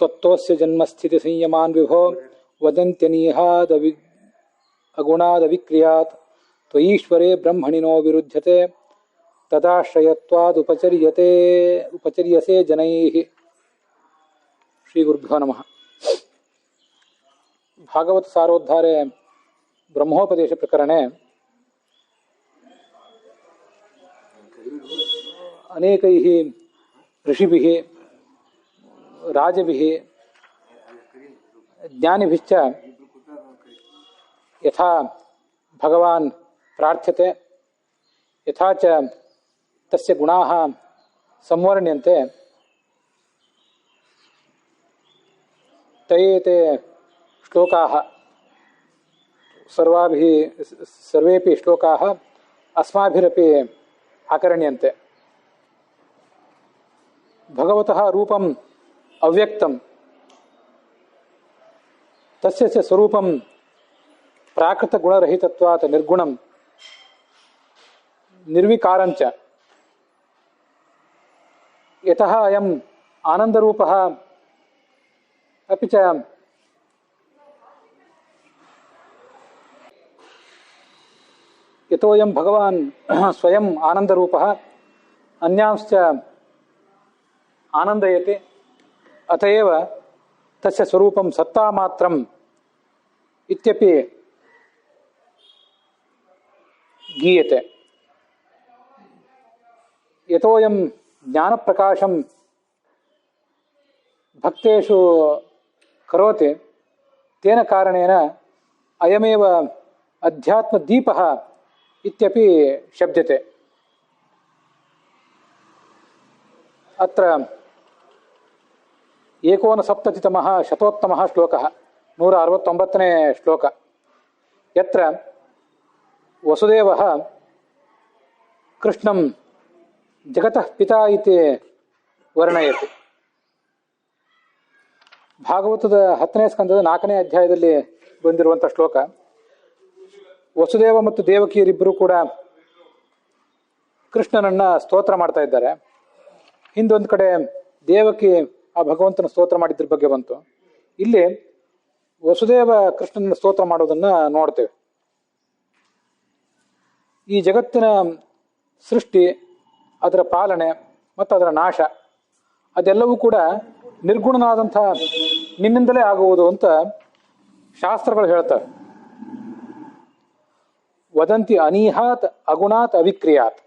त्वत्तोस्य जन्मस्थिति संयमान् विभो वदन्त्यनीहाद अगुणाद विक्रियात् त्वयीश्वरे ब्रह्मणि नो विरुध्यते तदाश्रयत्वाद उपचर्यसे जनैः. ಶ್ರೀ ಗುರುಭ್ಯೋ ನಮಃ. ಭಾಗವತ ಸಾರೋದ್ಧಾರೆ ಬ್ರಹ್ಮೋಪದೇಶ ಪ್ರಕರಣೆ ಅನೇಕೈಃ ಋಷಿಭಿಃ ರಾಜಭಿಃ ಜ್ಞಾನಿಭಿಶ್ಚ ಯಥಾ ಭಗವಾನ್ ಪ್ರಾರ್ಥ್ಯತೆ ಯಥಾ ಚ ತಸ್ಯ ಗುಣಾಃ ಸಂವರ್ಣ್ಯಂತೆ ತಯೇತೆ ಶ್ಲೋಕಾಃ ಸರ್ವೇಪಿ ಶ್ಲೋಕಾಃ ಅಸ್ಮಾಭಿರಪಿ ಆಕರ್ಣ್ಯಂತೆ. ಭಗವತಃ ರೂಪಂ ಅವ್ಯಕ್ತಂ ತಸ್ಯ ಚ ಸ್ವರೂಪಂ ಪ್ರಾಕೃತಗುಣರಹಿತತ್ವಾತ್ ನಿರ್ಗುಣಂ ನಿರ್ವಿಕಾರಂಚ ಯತಃ ಅಯಂ ಆನಂದರೂಪಃ अपि च यतोऽयं भगवान् स्वयं आनन्दरूपः अन्यांश्च आनन्दयते अत एव तस्य स्वरूपं सत्तामात्रम् इत्यपि गीयते. यतोऽयं ज्ञानप्रकाशं भक्तेषु करोति तेन कारणेन अयमेव अध्यात्मदीपः इत्यपि शब्दते. अत्र 169तमः शतोत्तमः श्लोकः 169ನೇ श्लोक यत्र वसुदेवः कृष्णं जगतः पिता इति वर्णयति. ಭಾಗವತದ 10ನೇ ಸ್ಕಂದದ 4ನೇ ಅಧ್ಯಾಯದಲ್ಲಿ ಬಂದಿರುವಂಥ ಶ್ಲೋಕ. ವಸುದೇವ ಮತ್ತು ದೇವಕಿಯರಿಬ್ಬರು ಕೂಡ ಕೃಷ್ಣನನ್ನ ಸ್ತೋತ್ರ ಮಾಡ್ತಾ ಇದ್ದಾರೆ. ಹಿಂದೊಂದು ಕಡೆ ದೇವಕಿ ಆ ಭಗವಂತನ ಸ್ತೋತ್ರ ಮಾಡಿದ್ರ ಬಗ್ಗೆ ಬಂತು. ಇಲ್ಲಿ ವಸುದೇವ ಕೃಷ್ಣನ ಸ್ತೋತ್ರ ಮಾಡೋದನ್ನ ನೋಡ್ತೇವೆ. ಈ ಜಗತ್ತಿನ ಸೃಷ್ಟಿ, ಅದರ ಪಾಲನೆ ಮತ್ತು ಅದರ ನಾಶ ಅದೆಲ್ಲವೂ ಕೂಡ ನಿರ್ಗುಣನಾದಂಥ ನಿನ್ನಿಂದಲೇ ಆಗುವುದು ಅಂತ ಶಾಸ್ತ್ರಗಳು ಹೇಳ್ತವೆ. ವದಂತಿ ಅನೀಹಾತ್ ಅಗುಣಾತ್ ಅವಿಕ್ರಿಯಾತ್.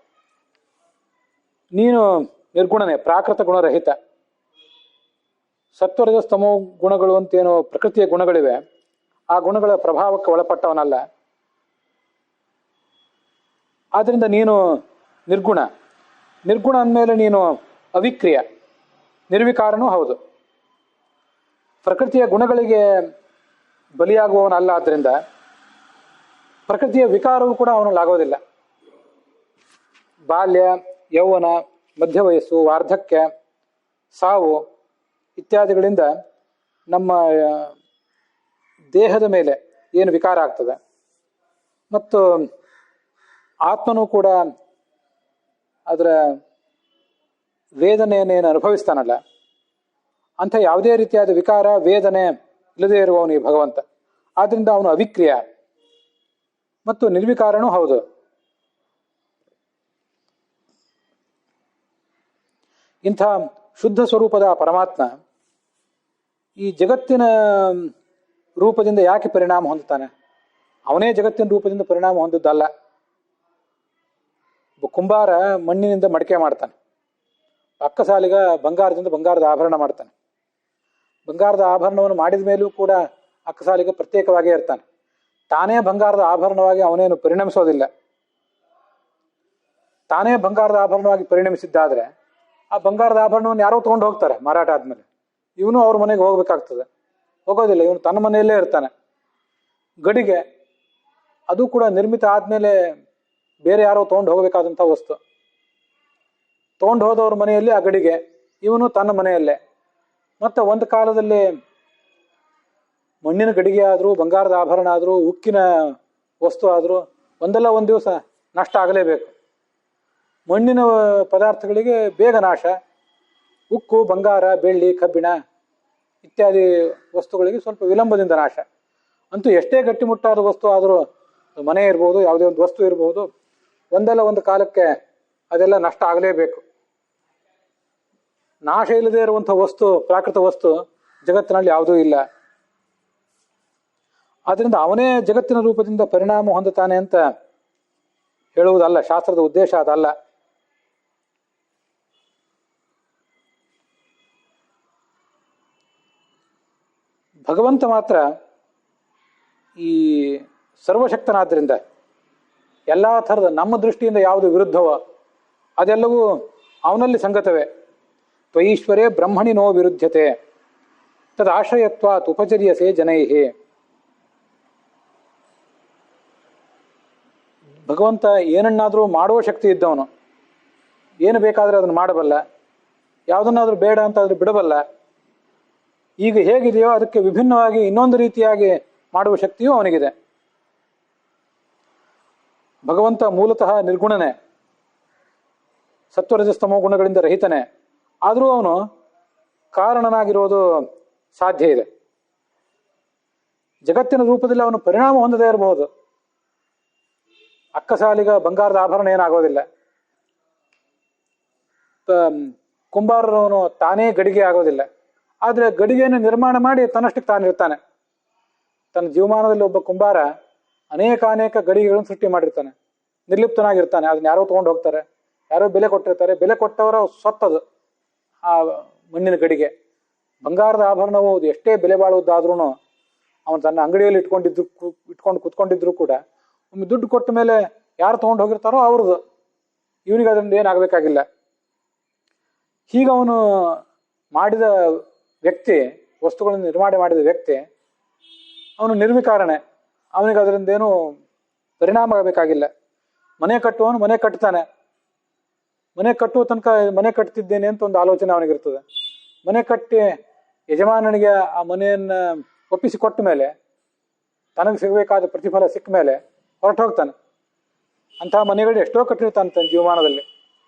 ನೀನು ನಿರ್ಗುಣನೇ, ಪ್ರಾಕೃತ ಗುಣರಹಿತ. ಸತ್ವರಜ ಸ್ತಮೋ ಗುಣಗಳು ಅಂತೇನು ಪ್ರಕೃತಿಯ ಗುಣಗಳಿವೆ, ಆ ಗುಣಗಳ ಪ್ರಭಾವಕ್ಕೆ ಒಳಪಟ್ಟವನಲ್ಲ. ಆದ್ದರಿಂದ ನೀನು ನಿರ್ಗುಣ. ನಿರ್ಗುಣ ಅಂದಮೇಲೆ ನೀನು ಅವಿಕ್ರಿಯ, ನಿರ್ವಿಕಾರನೂ ಹೌದು. ಪ್ರಕೃತಿಯ ಗುಣಗಳಿಗೆ ಬಲಿಯಾಗುವವನಲ್ಲ. ಆದ್ದರಿಂದ ಪ್ರಕೃತಿಯ ವಿಕಾರವೂ ಕೂಡ ಅವನಲ್ಲಾಗೋದಿಲ್ಲ. ಬಾಲ್ಯ, ಯೌವನ, ಮಧ್ಯವಯಸ್ಸು, ವಾರ್ಧಕ್ಯ, ಸಾವು ಇತ್ಯಾದಿಗಳಿಂದ ನಮ್ಮ ದೇಹದ ಮೇಲೆ ಏನು ವಿಕಾರ ಆಗ್ತದೆ ಮತ್ತು ಆತ್ಮನೂ ಕೂಡ ಅದರ ವೇದನೆಯನ್ನೇನು ಅನುಭವಿಸ್ತಾನಲ್ಲ, ಅಂಥ ಯಾವುದೇ ರೀತಿಯಾದ ವಿಕಾರ ವೇದನೆ ಇಲ್ಲದೇ ಇರುವವನು ಈ ಭಗವಂತ. ಆದ್ದರಿಂದ ಅವನು ಅವಿಕ್ರಿಯ ಮತ್ತು ನಿರ್ವಿಕಾರನೂ ಹೌದು. ಇಂಥ ಶುದ್ಧ ಸ್ವರೂಪದ ಪರಮಾತ್ಮ ಈ ಜಗತ್ತಿನ ರೂಪದಿಂದ ಯಾಕೆ ಪರಿಣಾಮ ಹೊಂದುತ್ತಾನೆ? ಅವನೇ ಜಗತ್ತಿನ ರೂಪದಿಂದ ಪರಿಣಾಮ ಹೊಂದಿದ್ದಲ್ಲ. ಕುಂಬಾರ ಮಣ್ಣಿನಿಂದ ಮಡಿಕೆ ಮಾಡ್ತಾನೆ, ಅಕ್ಕಸಾಲಿಗ ಬಂಗಾರದಿಂದ ಬಂಗಾರದ ಆಭರಣ ಮಾಡ್ತಾನೆ. ಬಂಗಾರದ ಆಭರಣವನ್ನು ಮಾಡಿದ ಮೇಲೂ ಕೂಡ ಅಕ್ಕಸಾಲಿಗ ಪ್ರತ್ಯೇಕವಾಗಿಯೇ ಇರ್ತಾನೆ. ತಾನೇ ಬಂಗಾರದ ಆಭರಣವಾಗಿ ಅವನೇನು ಪರಿಣಮಿಸೋದಿಲ್ಲ. ತಾನೇ ಬಂಗಾರದ ಆಭರಣವಾಗಿ ಪರಿಣಮಿಸಿದ್ದಾದ್ರೆ ಆ ಬಂಗಾರದ ಆಭರಣವನ್ನು ಯಾರೋ ತೊಗೊಂಡು ಹೋಗ್ತಾರೆ ಮಾರಾಟ ಆದ್ಮೇಲೆ. ಇವನು ಅವ್ರ ಮನೆಗೆ ಹೋಗ್ಬೇಕಾಗ್ತದೆ, ಹೋಗೋದಿಲ್ಲ. ಇವನು ತನ್ನ ಮನೆಯಲ್ಲೇ ಇರ್ತಾನೆ. ಗಡಿಗೆ ಅದು ಕೂಡ ನಿರ್ಮಿತ ಆದ್ಮೇಲೆ ಬೇರೆ ಯಾರೋ ತೊಗೊಂಡು ಹೋಗಬೇಕಾದಂಥ ವಸ್ತು. ತೊಗೊಂಡು ಹೋದವ್ರ ಮನೆಯಲ್ಲಿ ಆ ಗಡಿಗೆ, ಇವನು ತನ್ನ ಮನೆಯಲ್ಲೇ. ಮತ್ತು ಒಂದು ಕಾಲದಲ್ಲಿ ಮಣ್ಣಿನ ಗಡಿಗೆ ಆದರೂ, ಬಂಗಾರದ ಆಭರಣ ಆದರೂ, ಉಕ್ಕಿನ ವಸ್ತು ಆದರೂ ಒಂದಲ್ಲ ಒಂದು ದಿವಸ ನಷ್ಟ ಆಗಲೇಬೇಕು. ಮಣ್ಣಿನ ಪದಾರ್ಥಗಳಿಗೆ ಬೇಗ ನಾಶ. ಉಕ್ಕು, ಬಂಗಾರ, ಬೆಳ್ಳಿ, ಕಬ್ಬಿಣ ಇತ್ಯಾದಿ ವಸ್ತುಗಳಿಗೆ ಸ್ವಲ್ಪ ವಿಳಂಬದಿಂದ ನಾಶ. ಅಂತೂ ಎಷ್ಟೇ ಗಟ್ಟಿಮುಟ್ಟಾದ ವಸ್ತು ಆದರೂ, ಮನೆ ಇರ್ಬೋದು, ಯಾವುದೇ ಒಂದು ವಸ್ತು ಇರ್ಬೋದು, ಒಂದಲ್ಲ ಒಂದು ಕಾಲಕ್ಕೆ ಅದೆಲ್ಲ ನಷ್ಟ ಆಗಲೇಬೇಕು. ನಾಶ ಇಲ್ಲದೆ ಇರುವಂಥ ವಸ್ತು, ಪ್ರಾಕೃತ ವಸ್ತು ಜಗತ್ತಿನಲ್ಲಿ ಯಾವುದೂ ಇಲ್ಲ. ಆದ್ದರಿಂದ ಅವನೇ ಜಗತ್ತಿನ ರೂಪದಿಂದ ಪರಿಣಾಮ ಹೊಂದುತ್ತಾನೆ ಅಂತ ಹೇಳುವುದಲ್ಲ, ಶಾಸ್ತ್ರದ ಉದ್ದೇಶ ಅದಲ್ಲ. ಭಗವಂತ ಮಾತ್ರ ಈ ಸರ್ವಶಕ್ತನಾದ್ದರಿಂದ ಎಲ್ಲ ಥರದ ನಮ್ಮ ದೃಷ್ಟಿಯಿಂದ ಯಾವುದು ವಿರುದ್ಧವೋ ಅದೆಲ್ಲವೂ ಅವನಲ್ಲಿ ಸಂಗತವೇ. ತ್ವಯೀಶ್ವರೇ ಬ್ರಹ್ಮಣಿ ನೋ ವಿರುದ್ಧತೆ ತದಾಶ್ರಯತ್ವಾತ್ ಉಪಚರ್ಯಸೆ ಜನೈಹಿ. ಭಗವಂತ ಏನನ್ನಾದರೂ ಮಾಡುವ ಶಕ್ತಿ ಇದ್ದವನು. ಏನು ಬೇಕಾದರೆ ಅದನ್ನು ಮಾಡಬಲ್ಲ, ಯಾವುದನ್ನಾದರೂ ಬೇಡ ಅಂತ ಆದರೂ ಬಿಡಬಲ್ಲ. ಈಗ ಹೇಗಿದೆಯೋ ಅದಕ್ಕೆ ವಿಭಿನ್ನವಾಗಿ ಇನ್ನೊಂದು ರೀತಿಯಾಗಿ ಮಾಡುವ ಶಕ್ತಿಯೂ ಅವನಿಗಿದೆ. ಭಗವಂತ ಮೂಲತಃ ನಿರ್ಗುಣನೇ, ಸತ್ವರಜಸ್ತಮೋ ಗುಣಗಳಿಂದ ರಹಿತನೇ. ಆದರೂ ಅವನು ಕಾರಣನಾಗಿರೋದು ಸಾಧ್ಯ ಇದೆ. ಜಗತ್ತಿನ ರೂಪದಲ್ಲಿ ಅವನು ಪರಿಣಾಮ ಹೊಂದದೇ ಇರಬಹುದು. ಅಕ್ಕಸಾಲಿಗ ಬಂಗಾರದ ಆಭರಣ ಏನಾಗೋದಿಲ್ಲ. ಕುಂಬಾರನವನು ತಾನೇ ಗಡಿಗೆ ಆಗೋದಿಲ್ಲ. ಆದರೆ ಗಡಿಗೆಯನ್ನು ನಿರ್ಮಾಣ ಮಾಡಿ ತನ್ನಷ್ಟಕ್ಕೆ ತಾನಿರ್ತಾನೆ. ತನ್ನ ಜೀವಮಾನದಲ್ಲಿ ಒಬ್ಬ ಕುಂಬಾರ ಅನೇಕ ಗಡಿಗೆಗಳನ್ನು ಸೃಷ್ಟಿ ಮಾಡಿರ್ತಾನೆ, ನಿರ್ಲಿಪ್ತನಾಗಿರ್ತಾನೆ. ಅದನ್ನ ಯಾರೋ ತೊಗೊಂಡು ಹೋಗ್ತಾರೆ, ಯಾರೋ ಬೆಲೆ ಕೊಟ್ಟಿರ್ತಾರೆ. ಬೆಲೆ ಕೊಟ್ಟವರ ಸ್ವತ್ತದು ಆ ಮಣ್ಣಿನ ಗಡಿಗೆ. ಬಂಗಾರದ ಆಭರಣವು ಎಷ್ಟೇ ಬೆಲೆ ಬಾಳುವುದಾದ್ರೂ ಅವನು ತನ್ನ ಅಂಗಡಿಯಲ್ಲಿ ಇಟ್ಕೊಂಡು ಕುತ್ಕೊಂಡಿದ್ರು ಕೂಡ ಒಮ್ಮೆ ದುಡ್ಡು ಕೊಟ್ಟ ಮೇಲೆ ಯಾರು ತೊಗೊಂಡು ಹೋಗಿರ್ತಾರೋ ಅವ್ರದ್ದು, ಇವನಿಗೆ ಅದರಿಂದ ಏನಾಗಬೇಕಾಗಿಲ್ಲ. ಹೀಗೆ ಅವನು ಮಾಡಿದ ವ್ಯಕ್ತಿ, ವಸ್ತುಗಳನ್ನು ನಿರ್ಮಾಣ ಮಾಡಿದ ವ್ಯಕ್ತಿ, ಅವನು ನಿರ್ವಿಕಾರನೇ. ಅವನಿಗೆ ಅದರಿಂದ ಏನು ಪರಿಣಾಮ ಆಗಬೇಕಾಗಿಲ್ಲ. ಮನೆ ಕಟ್ಟುವವನು ಮನೆ ಕಟ್ತಾನೆ. ಮನೆ ಕಟ್ಟುವ ತನಕ ಮನೆ ಕಟ್ತಿದ್ದೇನೆ ಅಂತ ಒಂದು ಆಲೋಚನೆ ಅವನಿಗಿರ್ತದೆ. ಮನೆ ಕಟ್ಟಿ ಯಜಮಾನನಿಗೆ ಆ ಮನೆಯನ್ನು ಒಪ್ಪಿಸಿಕೊಟ್ಟ ಮೇಲೆ, ತನಗೆ ಸಿಗಬೇಕಾದ ಪ್ರತಿಫಲ ಸಿಕ್ಕ ಮೇಲೆ ಹೊರಟು ಹೋಗ್ತಾನೆ. ಅಂತಹ ಮನೆಗಳು ಎಷ್ಟೋ ಕಟ್ಟಿರ್ತಾನೆ ತನ್ನ ಜೀವಮಾನದಲ್ಲಿ.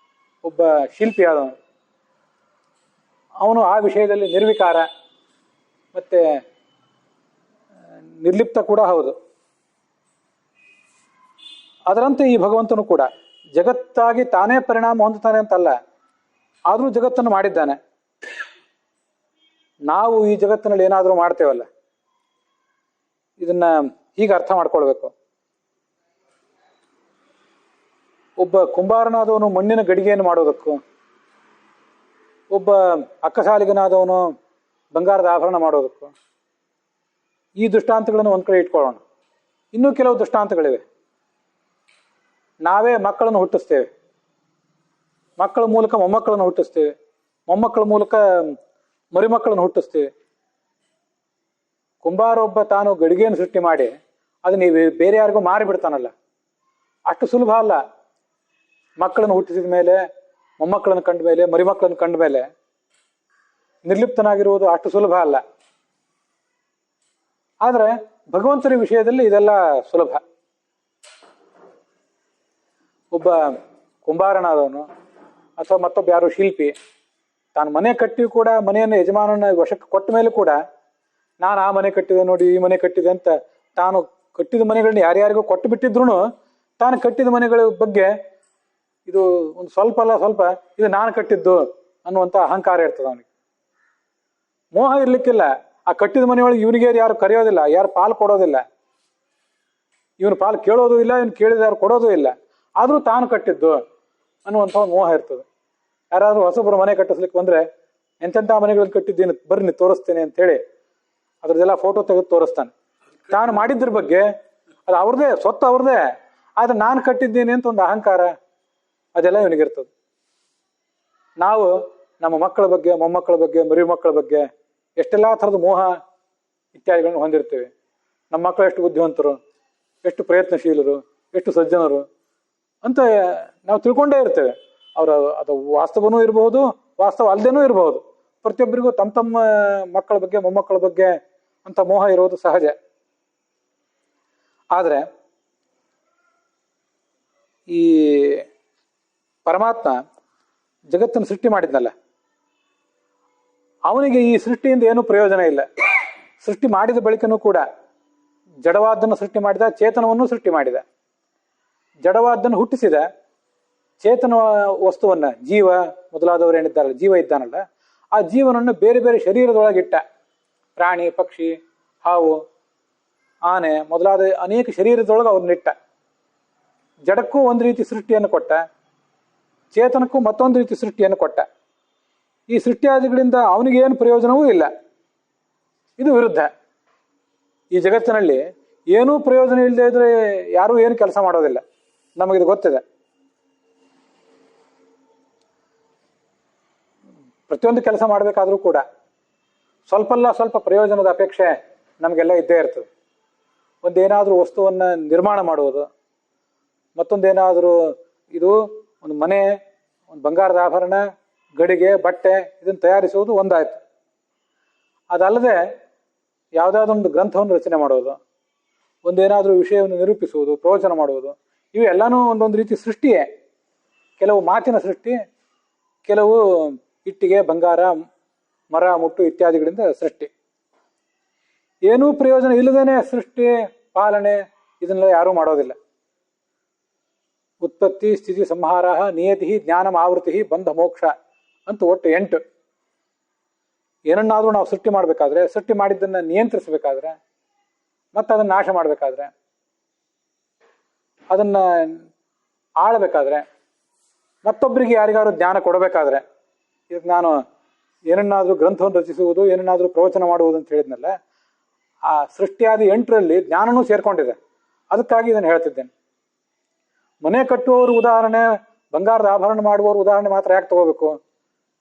ಒಬ್ಬ ಶಿಲ್ಪಿ ಆದವನು, ಅವನು ಆ ವಿಷಯದಲ್ಲಿ ನಿರ್ವಿಕಾರ ಮತ್ತೆ ನಿರ್ಲಿಪ್ತ ಕೂಡ ಹೌದು. ಅದರಂತೆ ಈ ಭಗವಂತನು ಕೂಡ ಜಗತ್ತಾಗಿ ತಾನೇ ಪರಿಣಾಮ ಹೊಂದುತ್ತಾನೆ ಅಂತಲ್ಲ, ಆದರೂ ಜಗತ್ತನ್ನು ಮಾಡಿದ್ದಾನೆ. ನಾವು ಈ ಜಗತ್ತಿನಲ್ಲಿ ಏನಾದರೂ ಮಾಡ್ತೇವಲ್ಲ, ಇದನ್ನ ಹೀಗೆ ಅರ್ಥ ಮಾಡ್ಕೊಳ್ಬೇಕು. ಒಬ್ಬ ಕುಂಬಾರನಾದವನು ಮಣ್ಣಿನ ಗಡಿಗೆಯನ್ನು ಮಾಡೋದಕ್ಕೂ, ಒಬ್ಬ ಅಕ್ಕಸಾಲಿಗನಾದವನು ಬಂಗಾರದ ಆಭರಣ ಮಾಡೋದಕ್ಕೂ, ಈ ದೃಷ್ಟಾಂತಗಳನ್ನು ಒಂದು ಕಡೆ ಇಟ್ಕೊಳ್ಳೋಣ. ಇನ್ನೂ ಕೆಲವು ದೃಷ್ಟಾಂತಗಳಿವೆ. ನಾವೇ ಮಕ್ಕಳನ್ನು ಹುಟ್ಟಿಸ್ತೇವೆ, ಮಕ್ಕಳ ಮೂಲಕ ಮೊಮ್ಮಕ್ಕಳನ್ನು ಹುಟ್ಟಿಸ್ತೇವೆ, ಮೊಮ್ಮಕ್ಕಳ ಮೂಲಕ ಮರಿಮಕ್ಕಳನ್ನು ಹುಟ್ಟಿಸ್ತೇವೆ. ಕುಂಬಾರ ಒಬ್ಬ ತಾನು ಗಡಿಗೆಯನ್ನು ಸೃಷ್ಟಿ ಮಾಡಿ ಅದನ್ನ ಬೇರೆ ಯಾರಿಗೂ ಮಾರಿಬಿಡ್ತಾನಲ್ಲ, ಅಷ್ಟು ಸುಲಭ ಅಲ್ಲ. ಮಕ್ಕಳನ್ನು ಹುಟ್ಟಿಸಿದ ಮೇಲೆ, ಮೊಮ್ಮಕ್ಕಳನ್ನು ಕಂಡ ಮೇಲೆ, ಮರಿಮಕ್ಕಳನ್ನು ಕಂಡ ಮೇಲೆ ನಿರ್ಲಿಪ್ತನಾಗಿರುವುದು ಅಷ್ಟು ಸುಲಭ ಅಲ್ಲ. ಆದರೆ ಭಗವಂತನ ವಿಷಯದಲ್ಲಿ ಇದೆಲ್ಲ ಸುಲಭ. ಒಬ್ಬ ಕುಂಬಾರನಾದವನು ಅಥವಾ ಮತ್ತೊಬ್ಬ ಯಾರೋ ಶಿಲ್ಪಿ ತಾನು ಮನೆ ಕಟ್ಟಿ ಕೂಡ ಮನೆಯನ್ನು ಯಜಮಾನನ ವಶಕ್ಕೆ ಕೊಟ್ಟ ಮೇಲೆ ಕೂಡ ನಾನು ಆ ಮನೆ ಕಟ್ಟಿದೆ ನೋಡಿ, ಈ ಮನೆ ಕಟ್ಟಿದೆ ಅಂತ ತಾನು ಕಟ್ಟಿದ ಮನೆಗಳನ್ನ ಯಾರ್ಯಾರಿಗೂ ಕೊಟ್ಟು ಬಿಟ್ಟಿದ್ರು ತಾನು ಕಟ್ಟಿದ ಮನೆಗಳ ಬಗ್ಗೆ ಇದು ಒಂದು ಸ್ವಲ್ಪ ಅಲ್ಲ ಸ್ವಲ್ಪ ಇದು ನಾನು ಕಟ್ಟಿದ್ದು ಅನ್ನುವಂಥ ಅಹಂಕಾರ ಇರ್ತದೆ ಅವನಿಗೆ. ಮೋಹ ಇರ್ಲಿಕ್ಕಿಲ್ಲ. ಆ ಕಟ್ಟಿದ ಮನೆಯೊಳಗೆ ಇವನಿಗೆ ಯಾರು ಕರೆಯೋದಿಲ್ಲ, ಯಾರು ಪಾಲು ಕೊಡೋದಿಲ್ಲ, ಇವನು ಪಾಲು ಕೇಳೋದು ಇಲ್ಲ, ಇವನು ಕೇಳಿದ ಯಾರು ಕೊಡೋದು ಇಲ್ಲ. ಆದರೂ ತಾನು ಕಟ್ಟಿದ್ದು ಅನ್ನುವಂಥ ಒಂದು ಮೋಹ ಇರ್ತದೆ. ಯಾರಾದರೂ ಹೊಸೊಬ್ಬರು ಮನೆ ಕಟ್ಟಿಸ್ಲಿಕ್ಕೆ ಬಂದರೆ ಎಂತೆಂಥ ಮನೆಗಳನ್ನು ಕಟ್ಟಿದ್ದೀನಿ ಬರ್ರಿ ತೋರಿಸ್ತೇನೆ ಅಂತೇಳಿ ಅದ್ರದ್ದೆಲ್ಲ ಫೋಟೋ ತೆಗೆದು ತೋರಿಸ್ತಾನೆ. ತಾನು ಮಾಡಿದ್ರ ಬಗ್ಗೆ ಅದು ಅವ್ರದೇ, ಸ್ವತ್ತು ಅವ್ರದೇ, ಆದರೆ ನಾನು ಕಟ್ಟಿದ್ದೀನಿ ಅಂತ ಒಂದು ಅಹಂಕಾರ ಅದೆಲ್ಲ ಇವನಿಗಿರ್ತದೆ. ನಾವು ನಮ್ಮ ಮಕ್ಕಳ ಬಗ್ಗೆ, ಮೊಮ್ಮಕ್ಕಳ ಬಗ್ಗೆ, ಮರಿ ಮಕ್ಕಳ ಬಗ್ಗೆ ಎಷ್ಟೆಲ್ಲ ಥರದ ಮೋಹ ಇತ್ಯಾದಿಗಳನ್ನು ಹೊಂದಿರ್ತೇವೆ. ನಮ್ಮ ಮಕ್ಕಳು ಎಷ್ಟು ಬುದ್ಧಿವಂತರು, ಎಷ್ಟು ಪ್ರಯತ್ನಶೀಲರು, ಎಷ್ಟು ಸಜ್ಜನರು ಅಂತ ನಾವು ತಿಳ್ಕೊಂಡೇ ಇರ್ತೇವೆ. ಅದು ವಾಸ್ತವನೂ ಇರಬಹುದು, ವಾಸ್ತವ ಅಲ್ಲದೇನೂ ಇರಬಹುದು. ಪ್ರತಿಯೊಬ್ಬರಿಗೂ ತಮ್ಮ ತಮ್ಮ ಮಕ್ಕಳ ಬಗ್ಗೆ, ಮೊಮ್ಮಕ್ಕಳ ಬಗ್ಗೆ ಅಂತ ಮೋಹ ಇರೋದು ಸಹಜ. ಆದರೆ ಈ ಪರಮಾತ್ಮ ಜಗತ್ತನ್ನು ಸೃಷ್ಟಿ ಮಾಡಿದ್ನಲ್ಲ, ಅವನಿಗೆ ಈ ಸೃಷ್ಟಿಯಿಂದ ಏನೂ ಪ್ರಯೋಜನ ಇಲ್ಲ. ಸೃಷ್ಟಿ ಮಾಡಿದ ಬಳಿಕನೂ ಕೂಡ ಜಡವಾದ್ದನ್ನು ಸೃಷ್ಟಿ ಮಾಡಿದ, ಚೇತನವನ್ನು ಸೃಷ್ಟಿ ಮಾಡಿದ. ಜಡವಾದ್ದನ್ನು ಹುಟ್ಟಿಸಿದ, ಚೇತನ ವಸ್ತುವನ್ನ, ಜೀವ ಮೊದಲಾದವರು ಏನಿದ್ದಾರಲ್ಲ, ಜೀವ ಇದ್ದಾನಲ್ಲ, ಆ ಜೀವನನ್ನು ಬೇರೆ ಬೇರೆ ಶರೀರದೊಳಗಿಟ್ಟ. ಪ್ರಾಣಿ, ಪಕ್ಷಿ, ಹಾವು, ಆನೆ ಮೊದಲಾದ ಅನೇಕ ಶರೀರದೊಳಗೆ ಅವ್ರನ್ನಿಟ್ಟ. ಜಡಕ್ಕೂ ಒಂದು ರೀತಿ ಸೃಷ್ಟಿಯನ್ನು ಕೊಟ್ಟ, ಚೇತನಕ್ಕೂ ಮತ್ತೊಂದು ರೀತಿ ಸೃಷ್ಟಿಯನ್ನು ಕೊಟ್ಟ. ಈ ಸೃಷ್ಟಿಯಾದಿಗಳಿಂದ ಅವನಿಗೇನು ಪ್ರಯೋಜನವೂ ಇಲ್ಲ. ಇದು ವಿರುದ್ಧ. ಈ ಜಗತ್ತಿನಲ್ಲಿ ಏನೂ ಪ್ರಯೋಜನ ಇಲ್ಲದೆ ಇದ್ರೆ ಯಾರೂ ಏನು ಕೆಲಸ ಮಾಡೋದಿಲ್ಲ, ನಮಗಿದು ಗೊತ್ತಿದೆ. ಪ್ರತಿಯೊಂದು ಕೆಲಸ ಮಾಡಬೇಕಾದ್ರೂ ಕೂಡ ಸ್ವಲ್ಪ ಪ್ರಯೋಜನದ ಅಪೇಕ್ಷೆ ನಮಗೆಲ್ಲ ಇದ್ದೇ ಇರ್ತದೆ. ಒಂದೇನಾದರೂ ವಸ್ತುವನ್ನು ನಿರ್ಮಾಣ ಮಾಡುವುದು, ಮತ್ತೊಂದೇನಾದರೂ, ಇದು ಒಂದು ಮನೆ, ಒಂದು ಬಂಗಾರದ ಆಭರಣ, ಗಡಿಗೆ, ಬಟ್ಟೆ, ಇದನ್ನು ತಯಾರಿಸುವುದು ಒಂದಾಯ್ತು. ಅದಲ್ಲದೆ ಯಾವುದಾದೊಂದು ಗ್ರಂಥವನ್ನು ರಚನೆ ಮಾಡುವುದು, ಒಂದೇನಾದರೂ ವಿಷಯವನ್ನು ನಿರೂಪಿಸುವುದು, ಪ್ರವಚನ ಮಾಡುವುದು, ಇವೆಲ್ಲನೂ ಒಂದೊಂದು ರೀತಿ ಸೃಷ್ಟಿಯೇ. ಕೆಲವು ಮಾತಿನ ಸೃಷ್ಟಿ, ಕೆಲವು ಇಟ್ಟಿಗೆ, ಬಂಗಾರ, ಮರ, ಮುಟ್ಟು ಇತ್ಯಾದಿಗಳಿಂದ ಸೃಷ್ಟಿ. ಏನೂ ಪ್ರಯೋಜನ ಇಲ್ಲದೇನೆ ಸೃಷ್ಟಿ, ಪಾಲನೆ ಇದನ್ನೆಲ್ಲ ಯಾರೂ ಮಾಡೋದಿಲ್ಲ. ಉತ್ಪತ್ತಿ, ಸ್ಥಿತಿ, ಸಂಹಾರ, ನಿಯತಿ, ಜ್ಞಾನಂ, ಆವೃತ್ತಿ, ಬಂಧ, ಮೋಕ್ಷ ಅಂತ ಒಟ್ಟು 8. ಏನನ್ನಾದರೂ ನಾವು ಸೃಷ್ಟಿ ಮಾಡಬೇಕಾದ್ರೆ, ಸೃಷ್ಟಿ ಮಾಡಿದ್ದನ್ನು ನಿಯಂತ್ರಿಸಬೇಕಾದ್ರೆ, ಮತ್ತು ಅದನ್ನು ನಾಶ ಮಾಡಬೇಕಾದ್ರೆ, ಅದನ್ನು ಆಳಬೇಕಾದ್ರೆ, ಮತ್ತೊಬ್ಬರಿಗೆ ಯಾರಿಗಾದ್ರು ಜ್ಞಾನ ಕೊಡಬೇಕಾದ್ರೆ, ಇದಕ್ಕೆ ನಾನು ಏನನ್ನಾದರೂ ಗ್ರಂಥವನ್ನು ರಚಿಸುವುದು, ಏನನ್ನಾದರೂ ಪ್ರವಚನ ಮಾಡುವುದು ಅಂತ ಹೇಳಿದ್ನಲ್ಲ, ಆ ಸೃಷ್ಟಿಯಾದ 8ರಲ್ಲಿ ಜ್ಞಾನನೂ ಸೇರ್ಕೊಂಡಿದೆ. ಅದಕ್ಕಾಗಿ ಇದನ್ನು ಹೇಳ್ತಿದ್ದೇನೆ. ಮನೆ ಕಟ್ಟುವವರು ಉದಾಹರಣೆ, ಬಂಗಾರದ ಆಭರಣ ಮಾಡುವವರು ಉದಾಹರಣೆ ಮಾತ್ರ ಯಾಕೆ ತಗೋಬೇಕು?